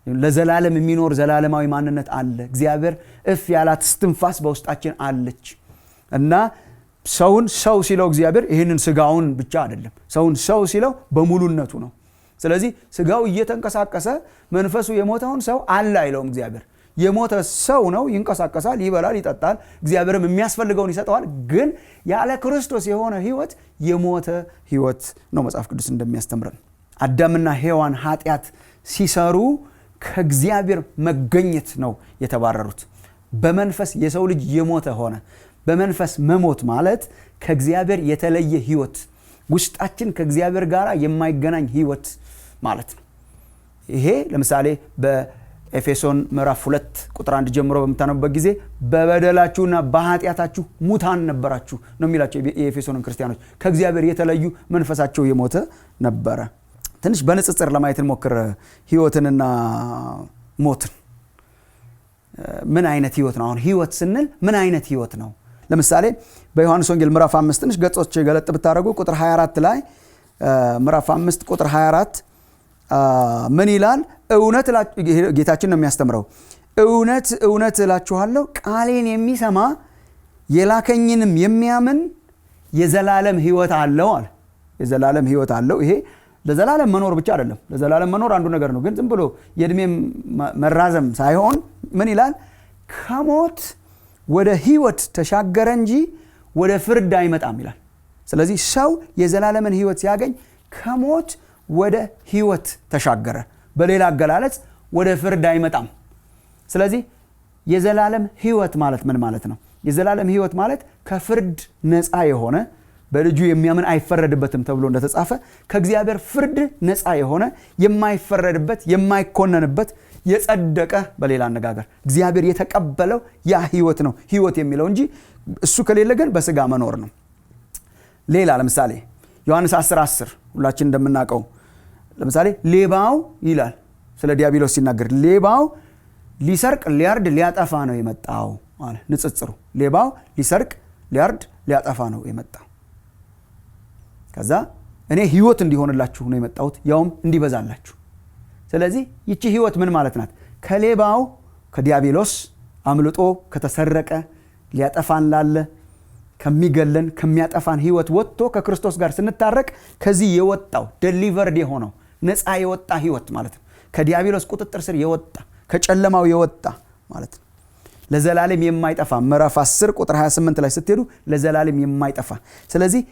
E: ለዘላለም የሚኖር ዘላለማዊ ማንነት አለ። እግዚአብሔር እፍ ያላት እስትንፋስ በውስጣችን አለች እና ሰውን ሰው ሲለው እግዚአብሔር ይሄንን ስጋውን ብቻ አይደለም። ሰውን ሰው ሲለው በሙሉነቱ ነው። ስለዚህ ስጋው እየተንቀሳቀሰ መንፈሱ የሞተውን ሰው አለ አይለውም እግዚአብሔር። የሞተ ሰው ነው፣ ይንቀሳቀሳል፣ ይበላል፣ ይጠጣል፣ እግዚአብሔርም የሚያስፈልገውን ይሰጠዋል። ግን ያለ ክርስቶስ የሆነ ህይወት የሞተ ህይወት ነው መጽሐፍ ቅዱስ እንደሚያስተምረን። አዳምና ሔዋን ኃጢአት ሲሰሩ ከእግዚአብሔር መገኘት ነው የተባረሩት። በመንፈስ የሰው ልጅ የሞተ ሆነ። በመንፈስ መሞት ማለት ከእግዚአብሔር የተለየ ህይወት፣ ውስጣችን ከእግዚአብሔር ጋር የማይገናኝ ህይወት ማለት ነው። ይሄ ለምሳሌ በኤፌሶን ምዕራፍ 2 ቁጥር 1 ጀምሮ በምታነቡበት ጊዜ በበደላችሁና በኃጢአታችሁ ሙታን ነበራችሁ ነው የሚላቸው የኤፌሶንን ክርስቲያኖች። ከእግዚአብሔር የተለዩ መንፈሳቸው የሞተ ነበረ። ትንሽ በንጽጽር ለማየት እንሞክር ህይወትንና ሞትን። ምን አይነት ህይወት ነው? አሁን ህይወት ስንል ምን አይነት ህይወት ነው? ለምሳሌ በዮሐንስ ወንጌል ምዕራፍ 5 ትንሽ ገጾች ገለጥ ብታደርጉ ቁጥር 24 ላይ ምዕራፍ 5 ቁጥር 24 ምን ይላል? እውነት ጌታችን ነው የሚያስተምረው። እውነት እውነት እላችኋለሁ ቃሌን የሚሰማ የላከኝንም የሚያምን የዘላለም ህይወት አለው አለ። የዘላለም ህይወት አለው። ይሄ ለዘላለም መኖር ብቻ አይደለም። ለዘላለም መኖር አንዱ ነገር ነው፣ ግን ዝም ብሎ የእድሜ መራዘም ሳይሆን ምን ይላል? ከሞት ወደ ህይወት ተሻገረ እንጂ ወደ ፍርድ አይመጣም ይላል። ስለዚህ ሰው የዘላለምን ህይወት ሲያገኝ ከሞት ወደ ህይወት ተሻገረ። በሌላ አገላለጽ ወደ ፍርድ አይመጣም። ስለዚህ የዘላለም ህይወት ማለት ምን ማለት ነው? የዘላለም ህይወት ማለት ከፍርድ ነፃ የሆነ በልጁ የሚያምን አይፈረድበትም ተብሎ እንደተጻፈ ከእግዚአብሔር ፍርድ ነፃ የሆነ የማይፈረድበት የማይኮነንበት የጸደቀ፣ በሌላ አነጋገር እግዚአብሔር የተቀበለው ያ ህይወት ነው ህይወት የሚለው እንጂ እሱ ከሌለ ግን በስጋ መኖር ነው። ሌላ ለምሳሌ ዮሐንስ 10:10 ሁላችን እንደምናውቀው ለምሳሌ ሌባው ይላል ስለ ዲያብሎስ ሲናገር፣ ሌባው ሊሰርቅ ሊያርድ ሊያጠፋ ነው የመጣው አለ። ንጽጽሩ ሌባው ሊሰርቅ ሊያርድ ሊያጠፋ ነው የመጣው። ከዛ እኔ ህይወት እንዲሆንላችሁ ነው የመጣሁት ያውም እንዲበዛላችሁ። ስለዚህ ይቺ ህይወት ምን ማለት ናት? ከሌባው ከዲያብሎስ አምልጦ ከተሰረቀ ሊያጠፋን ላለ ከሚገለን ከሚያጠፋን ህይወት ወጥቶ ከክርስቶስ ጋር ስንታረቅ ከዚህ የወጣው ዴሊቨርድ የሆነው ነፃ የወጣ ህይወት ማለት ነው። ከዲያብሎስ ቁጥጥር ስር የወጣ ከጨለማው የወጣ ማለት ነው። ለዘላለም የማይጠፋ ምዕራፍ 10 ቁጥር 28 ላይ ስትሄዱ ለዘላለም የማይጠፋ። ስለዚህ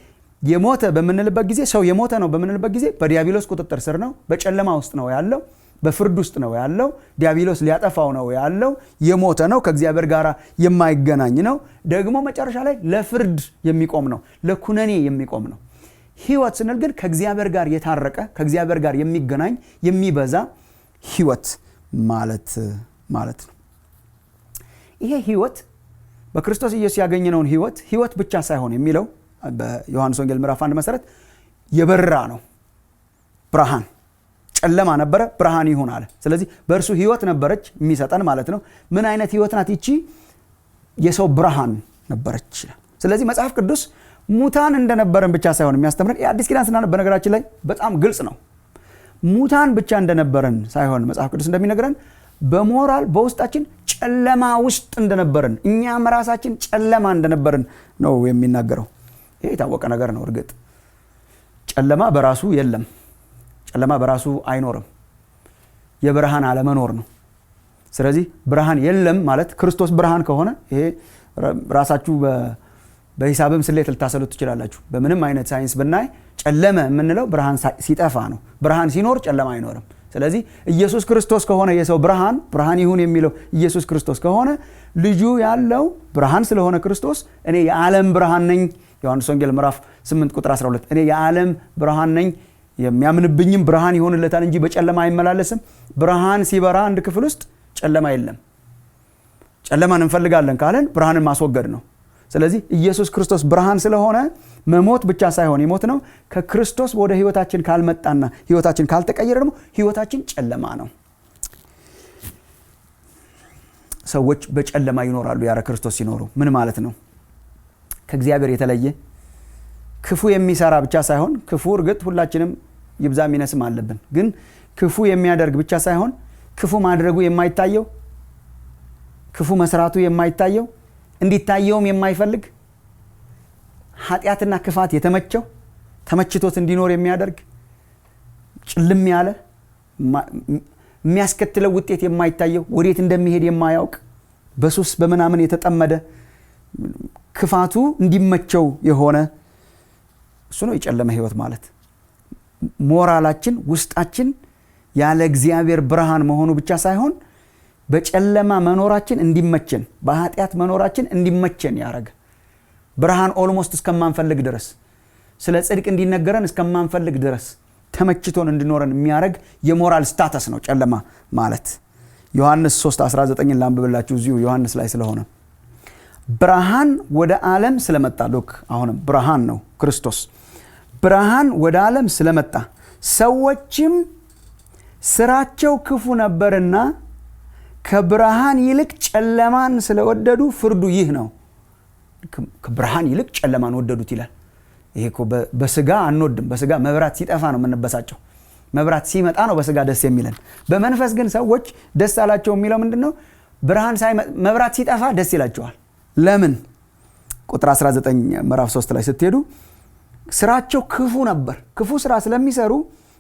E: የሞተ በምንልበት ጊዜ ሰው የሞተ ነው በምንልበት ጊዜ በዲያብሎስ ቁጥጥር ስር ነው፣ በጨለማ ውስጥ ነው ያለው፣ በፍርድ ውስጥ ነው ያለው፣ ዲያብሎስ ሊያጠፋው ነው ያለው፣ የሞተ ነው፣ ከእግዚአብሔር ጋር የማይገናኝ ነው፣ ደግሞ መጨረሻ ላይ ለፍርድ የሚቆም ነው፣ ለኩነኔ የሚቆም ነው። ህይወት ስንል ግን ከእግዚአብሔር ጋር የታረቀ ከእግዚአብሔር ጋር የሚገናኝ የሚበዛ ህይወት ማለት ነው። ይሄ ህይወት በክርስቶስ ኢየሱስ ያገኘነውን ህይወት ብቻ ሳይሆን የሚለው በዮሐንስ ወንጌል ምዕራፍ 1 መሰረት የበራ ነው። ብርሃን ጨለማ ነበረ፣ ብርሃን ይሁን አለ። ስለዚህ በእርሱ ህይወት ነበረች የሚሰጠን ማለት ነው። ምን አይነት ህይወት ናት ይቺ? የሰው ብርሃን ነበረች። ስለዚህ መጽሐፍ ቅዱስ ሙታን እንደነበረን ብቻ ሳይሆን የሚያስተምረን የአዲስ ኪዳን ስናነብ በነገራችን ላይ በጣም ግልጽ ነው። ሙታን ብቻ እንደነበረን ሳይሆን መጽሐፍ ቅዱስ እንደሚነግረን በሞራል በውስጣችን ጨለማ ውስጥ እንደነበረን እኛም ራሳችን ጨለማ እንደነበረን ነው የሚናገረው። ይሄ የታወቀ ነገር ነው። እርግጥ ጨለማ በራሱ የለም፣ ጨለማ በራሱ አይኖርም። የብርሃን አለመኖር ነው። ስለዚህ ብርሃን የለም ማለት ክርስቶስ ብርሃን ከሆነ ይሄ ራሳችሁ በሂሳብም ስሌት ልታሰሉት ትችላላችሁ። በምንም አይነት ሳይንስ ብናይ ጨለመ የምንለው ብርሃን ሲጠፋ ነው። ብርሃን ሲኖር ጨለማ አይኖርም። ስለዚህ ኢየሱስ ክርስቶስ ከሆነ የሰው ብርሃን ይሁን የሚለው ኢየሱስ ክርስቶስ ከሆነ ልጁ ያለው ብርሃን ስለሆነ ክርስቶስ እኔ የዓለም ብርሃን ነኝ ዮሐንስ ወንጌል ምዕራፍ 8 ቁጥር 12 እኔ የዓለም ብርሃን ነኝ የሚያምንብኝም ብርሃን ይሆንለታል እንጂ በጨለማ አይመላለስም። ብርሃን ሲበራ አንድ ክፍል ውስጥ ጨለማ የለም። ጨለማን እንፈልጋለን ካለን ብርሃንን ማስወገድ ነው። ስለዚህ ኢየሱስ ክርስቶስ ብርሃን ስለሆነ መሞት ብቻ ሳይሆን የሞት ነው። ከክርስቶስ ወደ ህይወታችን ካልመጣና ህይወታችን ካልተቀየረ ደግሞ ህይወታችን ጨለማ ነው። ሰዎች በጨለማ ይኖራሉ ያለ ክርስቶስ ሲኖሩ። ምን ማለት ነው? ከእግዚአብሔር የተለየ ክፉ የሚሰራ ብቻ ሳይሆን ክፉ እርግጥ ሁላችንም ይብዛ ሚነስም አለብን። ግን ክፉ የሚያደርግ ብቻ ሳይሆን ክፉ ማድረጉ የማይታየው ክፉ መስራቱ የማይታየው እንዲታየውም የማይፈልግ ኃጢአትና ክፋት የተመቸው ተመችቶት እንዲኖር የሚያደርግ ጭልም ያለ የሚያስከትለው ውጤት የማይታየው ወዴት እንደሚሄድ የማያውቅ በሱስ በመናምን የተጠመደ ክፋቱ እንዲመቸው የሆነ እሱ ነው የጨለመ ህይወት ማለት። ሞራላችን ውስጣችን ያለ እግዚአብሔር ብርሃን መሆኑ ብቻ ሳይሆን በጨለማ መኖራችን እንዲመቸን በኃጢአት መኖራችን እንዲመቸን ያረጋ ብርሃን ኦልሞስት እስከማንፈልግ ድረስ ስለ ጽድቅ እንዲነገረን እስከማንፈልግ ድረስ ተመችቶን እንድኖረን የሚያረግ የሞራል ስታተስ ነው ጨለማ ማለት። ዮሐንስ 3:19 ላንብብላችሁ እዚሁ ዮሐንስ ላይ ስለሆነ ብርሃን ወደ ዓለም ስለመጣ ሉክ አሁንም ብርሃን ነው ክርስቶስ ብርሃን ወደ ዓለም ስለመጣ ሰዎችም ስራቸው ክፉ ነበርና ከብርሃን ይልቅ ጨለማን ስለወደዱ ፍርዱ ይህ ነው። ከብርሃን ይልቅ ጨለማን ወደዱት ይላል። ይሄ እኮ በስጋ አንወድም። በስጋ መብራት ሲጠፋ ነው የምንበሳጨው። መብራት ሲመጣ ነው በስጋ ደስ የሚለን። በመንፈስ ግን ሰዎች ደስ አላቸው የሚለው ምንድነው? ብርሃን መብራት ሲጠፋ ደስ ይላቸዋል። ለምን? ቁጥር 19 ምዕራፍ 3 ላይ ስትሄዱ ስራቸው ክፉ ነበር። ክፉ ስራ ስለሚሰሩ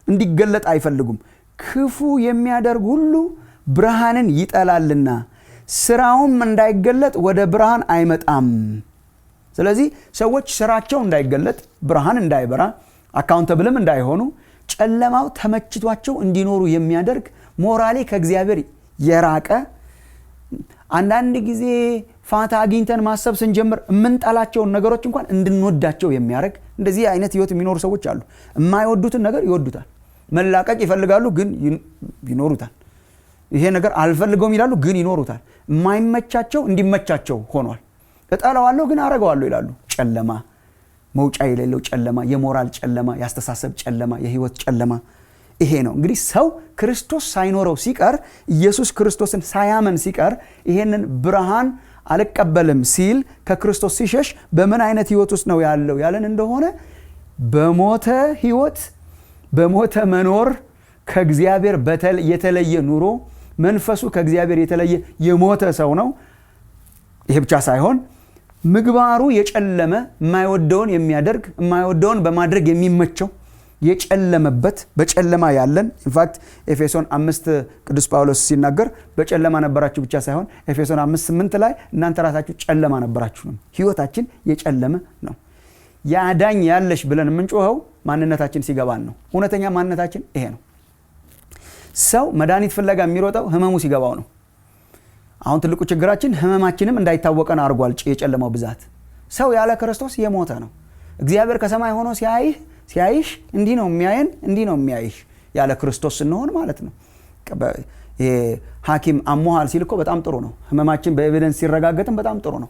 E: እንዲገለጥ አይፈልጉም። ክፉ የሚያደርግ ሁሉ ብርሃንን ይጠላልና ስራውም እንዳይገለጥ ወደ ብርሃን አይመጣም። ስለዚህ ሰዎች ስራቸው እንዳይገለጥ ብርሃን እንዳይበራ አካውንተብልም እንዳይሆኑ ጨለማው ተመችቷቸው እንዲኖሩ የሚያደርግ ሞራሊ ከእግዚአብሔር የራቀ አንዳንድ ጊዜ ፋታ አግኝተን ማሰብ ስንጀምር የምንጠላቸውን ነገሮች እንኳን እንድንወዳቸው የሚያደርግ እንደዚህ አይነት ህይወት የሚኖሩ ሰዎች አሉ። የማይወዱትን ነገር ይወዱታል። መላቀቅ ይፈልጋሉ ግን ይኖሩታል። ይሄ ነገር አልፈልገውም ይላሉ ግን ይኖሩታል። የማይመቻቸው እንዲመቻቸው ሆኗል። እጠላዋለሁ ግን አረጋዋለሁ ይላሉ። ጨለማ፣ መውጫ የሌለው ጨለማ፣ የሞራል ጨለማ፣ ያስተሳሰብ ጨለማ፣ የህይወት ጨለማ ይሄ ነው። እንግዲህ ሰው ክርስቶስ ሳይኖረው ሲቀር ኢየሱስ ክርስቶስን ሳያመን ሲቀር ይሄንን ብርሃን አልቀበልም ሲል ከክርስቶስ ሲሸሽ በምን አይነት ህይወት ውስጥ ነው ያለው ያለን እንደሆነ በሞተ ህይወት በሞተ መኖር ከእግዚአብሔር የተለየ ኑሮ መንፈሱ ከእግዚአብሔር የተለየ የሞተ ሰው ነው። ይሄ ብቻ ሳይሆን ምግባሩ የጨለመ የማይወደውን የሚያደርግ የማይወደውን በማድረግ የሚመቸው የጨለመበት በጨለማ ያለን ኢንፋክት ኤፌሶን 5 ቅዱስ ጳውሎስ ሲናገር በጨለማ ነበራችሁ ብቻ ሳይሆን ኤፌሶን 5:8 ላይ እናንተ ራሳችሁ ጨለማ ነበራችሁ ነው። ህይወታችን የጨለመ ነው። ያዳኝ ያለሽ ብለን የምንጮኸው ማንነታችን ሲገባን ነው። እውነተኛ ማንነታችን ይሄ ነው። ሰው መድኃኒት ፍለጋ የሚሮጠው ህመሙ ሲገባው ነው። አሁን ትልቁ ችግራችን ህመማችንም እንዳይታወቀን አድርጓል የጨለማው ብዛት። ሰው ያለ ክርስቶስ የሞተ ነው። እግዚአብሔር ከሰማይ ሆኖ ሲያይሽ እንዲህ ነው የሚያየን እንዲህ ነው የሚያይሽ ያለ ክርስቶስ ስንሆን ማለት ነው። ይሄ ሐኪም አሞሃል ሲል እኮ በጣም ጥሩ ነው። ህመማችን በኤቪደንስ ሲረጋገጥም በጣም ጥሩ ነው።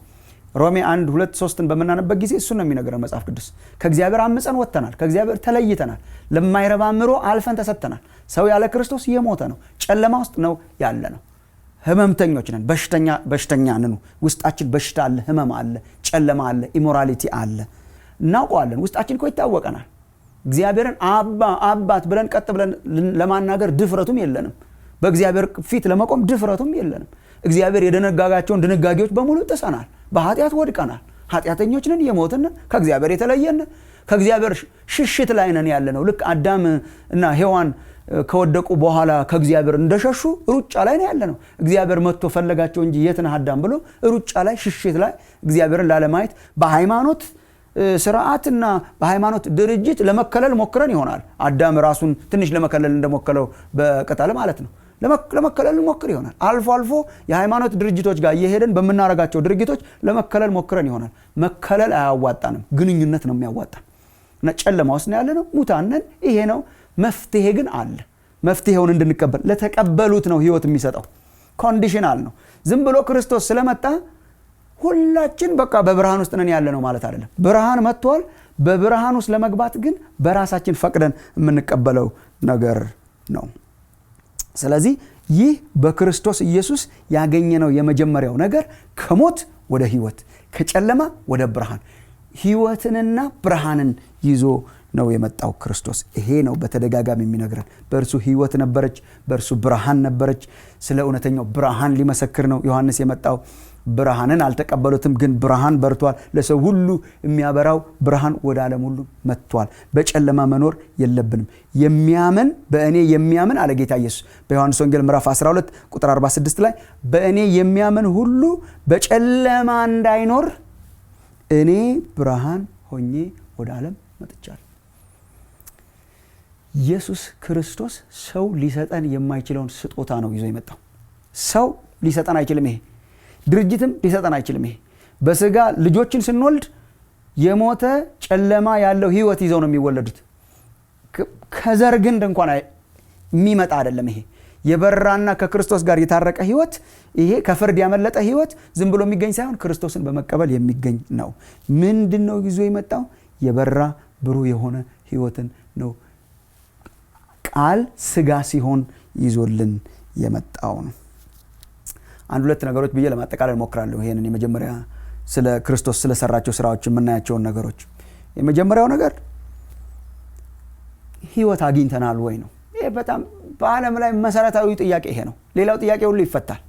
E: ሮሜ 1:2-3 በመናነበት ጊዜ እሱን ነው የሚነግረን መጽሐፍ ቅዱስ። ከእግዚአብሔር አምፀን ወጥተናል፣ ከእግዚአብሔር ተለይተናል፣ ለማይረባ አእምሮ አልፈን ተሰጥተናል። ሰው ያለ ክርስቶስ የሞተ ነው። ጨለማ ውስጥ ነው ያለ ነው። ህመምተኞች ነን። በሽተኛ ነን። ውስጣችን በሽታ አለ፣ ህመም አለ፣ ጨለማ አለ፣ ኢሞራሊቲ አለ። እናውቀዋለን። ውስጣችን እኮ ይታወቀናል። እግዚአብሔርን አባት ብለን ቀጥ ብለን ለማናገር ድፍረቱም የለንም። በእግዚአብሔር ፊት ለመቆም ድፍረቱም የለንም። እግዚአብሔር የደነጋጋቸውን ድንጋጌዎች በሙሉ ጥሰናል። በኃጢአት ወድቀናል። ኃጢአተኞች ነን፣ የሞትን ከእግዚአብሔር የተለየን ከእግዚአብሔር ሽሽት ላይ ነን ያለ ነው። ልክ አዳም እና ሔዋን ከወደቁ በኋላ ከእግዚአብሔር እንደሸሹ ሩጫ ላይ ነው ያለ ነው። እግዚአብሔር መጥቶ ፈለጋቸው እንጂ የት ነህ አዳም ብሎ ሩጫ ላይ ሽሽት ላይ እግዚአብሔርን ላለማየት በሃይማኖት ስርዓትና በሃይማኖት ድርጅት ለመከለል ሞክረን ይሆናል። አዳም ራሱን ትንሽ ለመከለል እንደሞከለው በቅጠል ማለት ነው። ለመከለል ሞክር ይሆናል። አልፎ አልፎ የሃይማኖት ድርጅቶች ጋር እየሄድን በመናረጋቸው ድርጊቶች ለመከለል ሞክረን ይሆናል። መከለል አያዋጣንም፣ ግንኙነት ነው የሚያዋጣን። እና ጨለማ ውስጥ ነው ያለነው፣ ሙታን ነን። ይሄ ነው መፍትሄ ግን አለ። መፍትሄውን እንድንቀበል ለተቀበሉት ነው ህይወት የሚሰጠው። ኮንዲሽናል ነው። ዝም ብሎ ክርስቶስ ስለመጣ ሁላችን በቃ በብርሃን ውስጥ ነን ያለ ነው ማለት አይደለም። ብርሃን መጥቷል። በብርሃን ውስጥ ለመግባት ግን በራሳችን ፈቅደን የምንቀበለው ነገር ነው። ስለዚህ ይህ በክርስቶስ ኢየሱስ ያገኘነው የመጀመሪያው ነገር ከሞት ወደ ህይወት፣ ከጨለማ ወደ ብርሃን፣ ህይወትንና ብርሃንን ይዞ ነው የመጣው ክርስቶስ። ይሄ ነው በተደጋጋሚ የሚነግረን። በእርሱ ህይወት ነበረች፣ በእርሱ ብርሃን ነበረች። ስለ እውነተኛው ብርሃን ሊመሰክር ነው ዮሐንስ የመጣው። ብርሃንን አልተቀበሉትም፣ ግን ብርሃን በርቷል። ለሰው ሁሉ የሚያበራው ብርሃን ወደ ዓለም ሁሉ መጥቷል። በጨለማ መኖር የለብንም። የሚያምን በእኔ የሚያምን አለ ጌታ ኢየሱስ በዮሐንስ ወንጌል ምዕራፍ 12 ቁጥር 46 ላይ በእኔ የሚያምን ሁሉ በጨለማ እንዳይኖር እኔ ብርሃን ሆኜ ወደ ዓለም መጥቻለሁ። ኢየሱስ ክርስቶስ ሰው ሊሰጠን የማይችለውን ስጦታ ነው ይዞ የመጣው። ሰው ሊሰጠን አይችልም። ይሄ ድርጅትም ሊሰጠን አይችልም። ይሄ በስጋ ልጆችን ስንወልድ የሞተ ጨለማ ያለው ህይወት ይዘው ነው የሚወለዱት። ከዘር ግንድ እንኳን የሚመጣ አይደለም። ይሄ የበራና ከክርስቶስ ጋር የታረቀ ህይወት፣ ይሄ ከፍርድ ያመለጠ ህይወት ዝም ብሎ የሚገኝ ሳይሆን ክርስቶስን በመቀበል የሚገኝ ነው። ምንድነው ይዞ የመጣው? የበራ ብሩህ የሆነ ህይወትን ነው። ቃል ስጋ ሲሆን ይዞልን የመጣው ነው። አንድ ሁለት ነገሮች ብዬ ለማጠቃለል ሞክራለሁ። ይሄንን የመጀመሪያ ስለ ክርስቶስ ስለሰራቸው ስራዎች የምናያቸውን ነገሮች። የመጀመሪያው ነገር ህይወት አግኝተናል ወይ ነው። ይሄ በጣም በዓለም ላይ መሰረታዊ ጥያቄ ይሄ ነው። ሌላው ጥያቄ ሁሉ ይፈታል።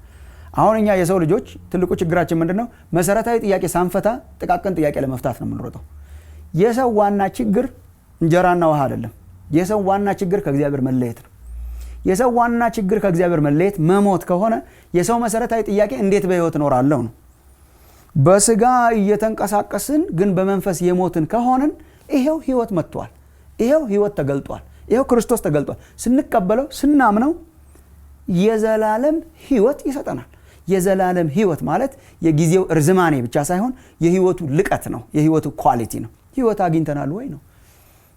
E: አሁን እኛ የሰው ልጆች ትልቁ ችግራችን ምንድነው? መሰረታዊ ጥያቄ ሳንፈታ ጥቃቅን ጥያቄ ለመፍታት ነው የምንሮጠው። የሰው ዋና ችግር እንጀራና ውሃ አይደለም። የሰው ዋና ችግር ከእግዚአብሔር መለየት ነው። የሰው ዋና ችግር ከእግዚአብሔር መለየት መሞት ከሆነ የሰው መሰረታዊ ጥያቄ እንዴት በህይወት እኖራለሁ ነው። በስጋ እየተንቀሳቀስን ግን በመንፈስ የሞትን ከሆነን ይሄው ህይወት መጥቷል። ይሄው ህይወት ተገልጧል። ይሄው ክርስቶስ ተገልጧል። ስንቀበለው ስናምነው የዘላለም ህይወት ይሰጠናል። የዘላለም ህይወት ማለት የጊዜው እርዝማኔ ብቻ ሳይሆን የህይወቱ ልቀት ነው። የህይወቱ ኳሊቲ ነው። ህይወት አግኝተናል ወይ ነው።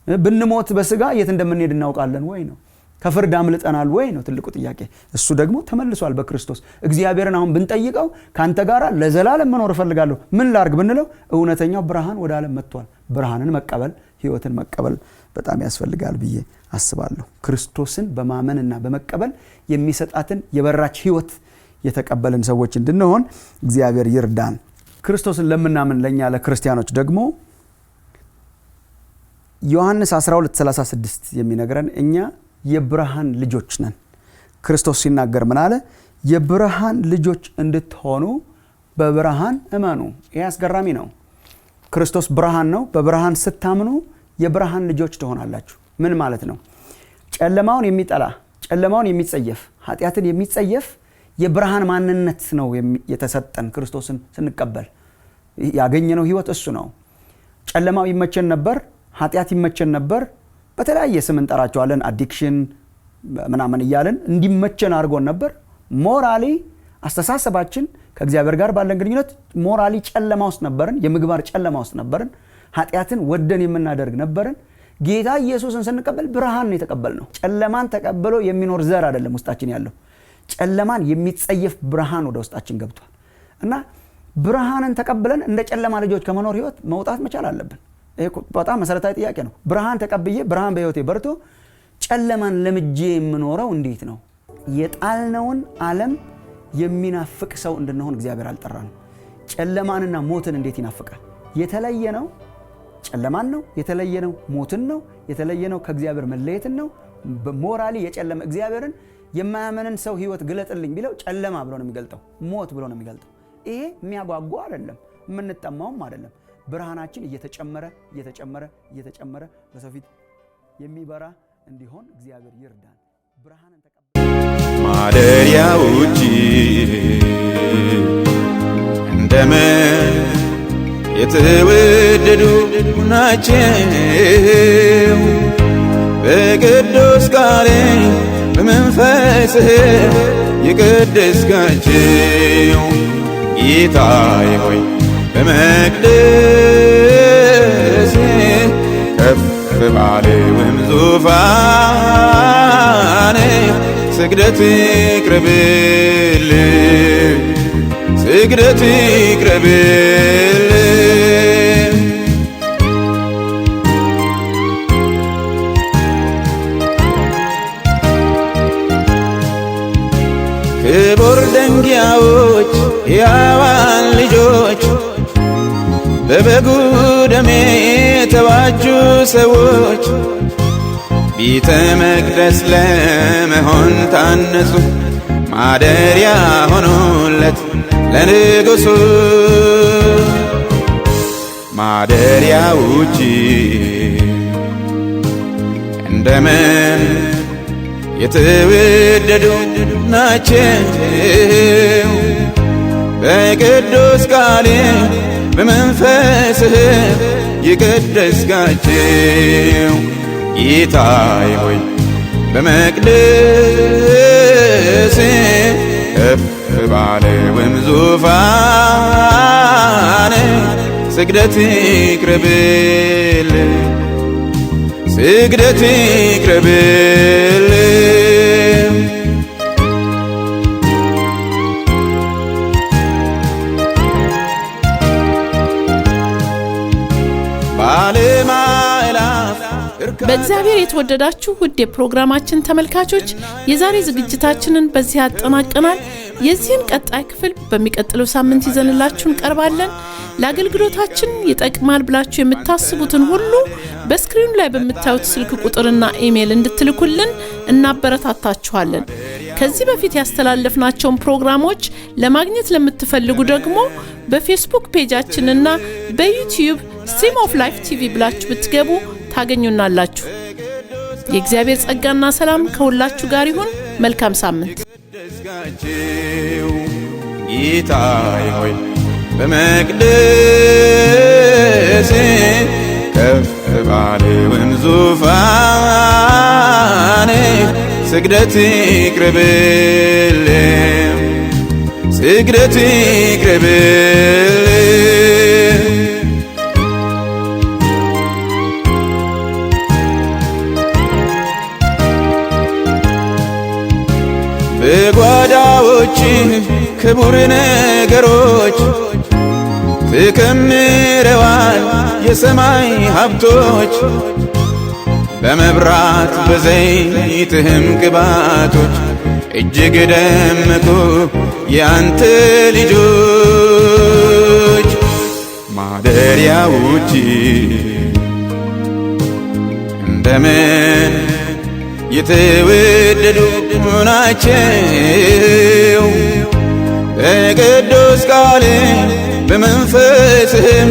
E: ብንሞት በስጋ የት እንደምንሄድ እናውቃለን ወይ ነው። ከፍርድ አምልጠናል ወይ ነው ትልቁ ጥያቄ። እሱ ደግሞ ተመልሷል በክርስቶስ። እግዚአብሔርን አሁን ብንጠይቀው ካንተ ጋር ለዘላለም መኖር እፈልጋለሁ ምን ላርግ ብንለው እውነተኛው ብርሃን ወደ ዓለም መጥቷል። ብርሃንን መቀበል፣ ህይወትን መቀበል በጣም ያስፈልጋል ብዬ አስባለሁ። ክርስቶስን በማመንና በመቀበል የሚሰጣትን የበራች ህይወት የተቀበልን ሰዎች እንድንሆን እግዚአብሔር ይርዳን። ክርስቶስን ለምናምን ለኛ ለክርስቲያኖች ደግሞ ዮሐንስ 12:36 የሚነግረን እኛ የብርሃን ልጆች ነን። ክርስቶስ ሲናገር ምን አለ? የብርሃን ልጆች እንድትሆኑ በብርሃን እመኑ። ይህ አስገራሚ ነው። ክርስቶስ ብርሃን ነው። በብርሃን ስታምኑ የብርሃን ልጆች ትሆናላችሁ። ምን ማለት ነው? ጨለማውን የሚጠላ ጨለማውን የሚጸየፍ ኃጢአትን የሚጸየፍ የብርሃን ማንነት ነው የተሰጠን። ክርስቶስን ስንቀበል ያገኘነው ህይወት እሱ ነው። ጨለማው ይመቸን ነበር፣ ኃጢአት ይመቸን ነበር። በተለያየ ስም እንጠራቸዋለን፣ አዲክሽን ምናምን እያለን እንዲመቸን አድርጎን ነበር። ሞራሊ አስተሳሰባችን ከእግዚአብሔር ጋር ባለን ግንኙነት ሞራሊ ጨለማ ውስጥ ነበርን። የምግባር ጨለማ ውስጥ ነበርን። ኃጢአትን ወደን የምናደርግ ነበርን። ጌታ ኢየሱስን ስንቀበል ብርሃን ነው የተቀበልነው። ጨለማን ተቀብሎ የሚኖር ዘር አይደለም ውስጣችን ያለው። ጨለማን የሚጸየፍ ብርሃን ወደ ውስጣችን ገብቷል እና ብርሃንን ተቀብለን እንደ ጨለማ ልጆች ከመኖር ህይወት መውጣት መቻል አለብን። ይሄ በጣም መሰረታዊ ጥያቄ ነው። ብርሃን ተቀብዬ ብርሃን በህይወቴ በርቶ ጨለማን ለምጄ የምኖረው እንዴት ነው? የጣልነውን ዓለም የሚናፍቅ ሰው እንድንሆን እግዚአብሔር አልጠራንም። ጨለማንና ሞትን እንዴት ይናፍቃል? የተለየ ነው። ጨለማን ነው የተለየ ነው። ሞትን ነው የተለየ ነው። ከእግዚአብሔር መለየትን ነው። በሞራሊ የጨለመ እግዚአብሔርን የማያመንን ሰው ህይወት ግለጥልኝ ቢለው ጨለማ ብሎ ነው የሚገልጠው፣ ሞት ብሎ ነው የሚገልጠው። ይሄ የሚያጓጓ አይደለም፣ የምንጠማውም አይደለም። ብርሃናችን እየተጨመረ እየተጨመረ እየተጨመረ በሰው ፊት የሚበራ እንዲሆን እግዚአብሔር ይርዳን። ብርሃንን ተቀበል
F: ማደሪያዎች እንደምን የተወደዱ ናቸው በቅዱስ ቃል በመንፈስህ የቀደስካቸው ጌታዬ ሆይ በመቅደስ ከፍ ባለውም ዙፋን ስግደት ይቅረብልህ ስግደት ይቅረብልህ ክቡር ደንጊያዎች ሕያዋን ልጆች በበጉ ደም የተዋጁ ሰዎች ቤተ መቅደስ ለመሆን ታነጹ ማደሪያ ሆኑለት ለንጉሡ ማደሪያ ውጪ እንደምን የተወደዱ ናቸው በቅዱስ ቃል በመንፈስህ የቀደስካቸው ጌታዬ ሆይ በመቅደስ ከፍ ባለውም ዙፋን ስግደት ይቅረብልህ ስግደት ይቅረብልህ
B: በእግዚአብሔር የተወደዳችሁ ውድ የፕሮግራማችን ተመልካቾች የዛሬ ዝግጅታችንን በዚህ አጠናቀናል። የዚህን ቀጣይ ክፍል በሚቀጥለው ሳምንት ይዘንላችሁ እንቀርባለን። ለአገልግሎታችን ይጠቅማል ብላችሁ የምታስቡትን ሁሉ በስክሪኑ ላይ በምታዩት ስልክ ቁጥርና ኢሜል እንድትልኩልን እናበረታታችኋለን። ከዚህ በፊት ያስተላለፍናቸውን ፕሮግራሞች ለማግኘት ለምትፈልጉ ደግሞ በፌስቡክ ፔጃችንና በዩቲዩብ ስትሪም ኦፍ ላይፍ ቲቪ ብላችሁ ብትገቡ ታገኙናላችሁ። የእግዚአብሔር ጸጋና ሰላም ከሁላችሁ ጋር ይሁን። መልካም ሳምንት። ጌታዬ ሆይ በመቅደስ ከፍ ባለውም ዙፋን ስግደት ይቅረብልህ ስግደት ይቅረብልህ በጓዳዎች ክቡር ነገሮች ተከምረዋል የሰማይ ሀብቶች በመብራት በዘይትህም ቅባቶች እጅግ ደመቁ ያንተ ልጆች ማደሪያዎች እንደምን የተወደዱ ናቸው በቅዱስ ቃል በመንፈስህም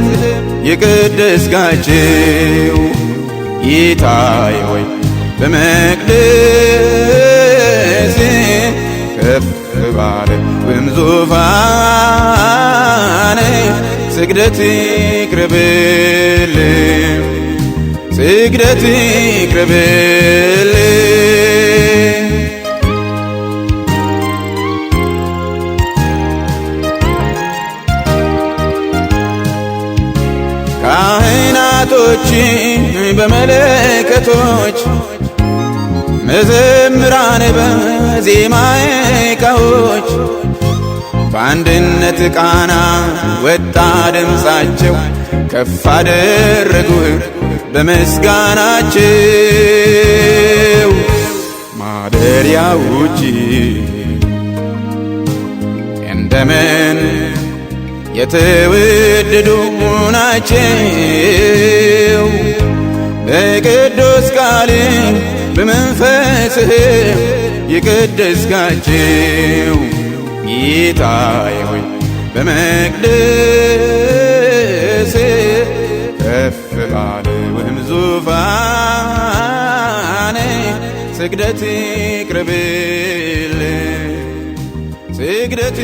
B: የቀደስካቸው ጌታዬ ሆይ በመቅደስ ከፍ ባለውም ዙፋን ስግደት ይቅረብልህ ስግደት ይቅረብልህ ካህናቶች በመለከቶች መዘምራን በዜማ ዕቃዎች በአንድነት ቃና ወጣ ድምፃቸው ከፍ አደረጉህ በምስጋናቸው ማደሪያዎች እንደምን የተወደዱ ናቸው በቅዱስ ቃል በመንፈስህ የቀደስካቸው ጌታዬ ሆይ በመቅደስ ከፍ ባለውም ዙፋን ስግደት ይቅረብልህ ስግደት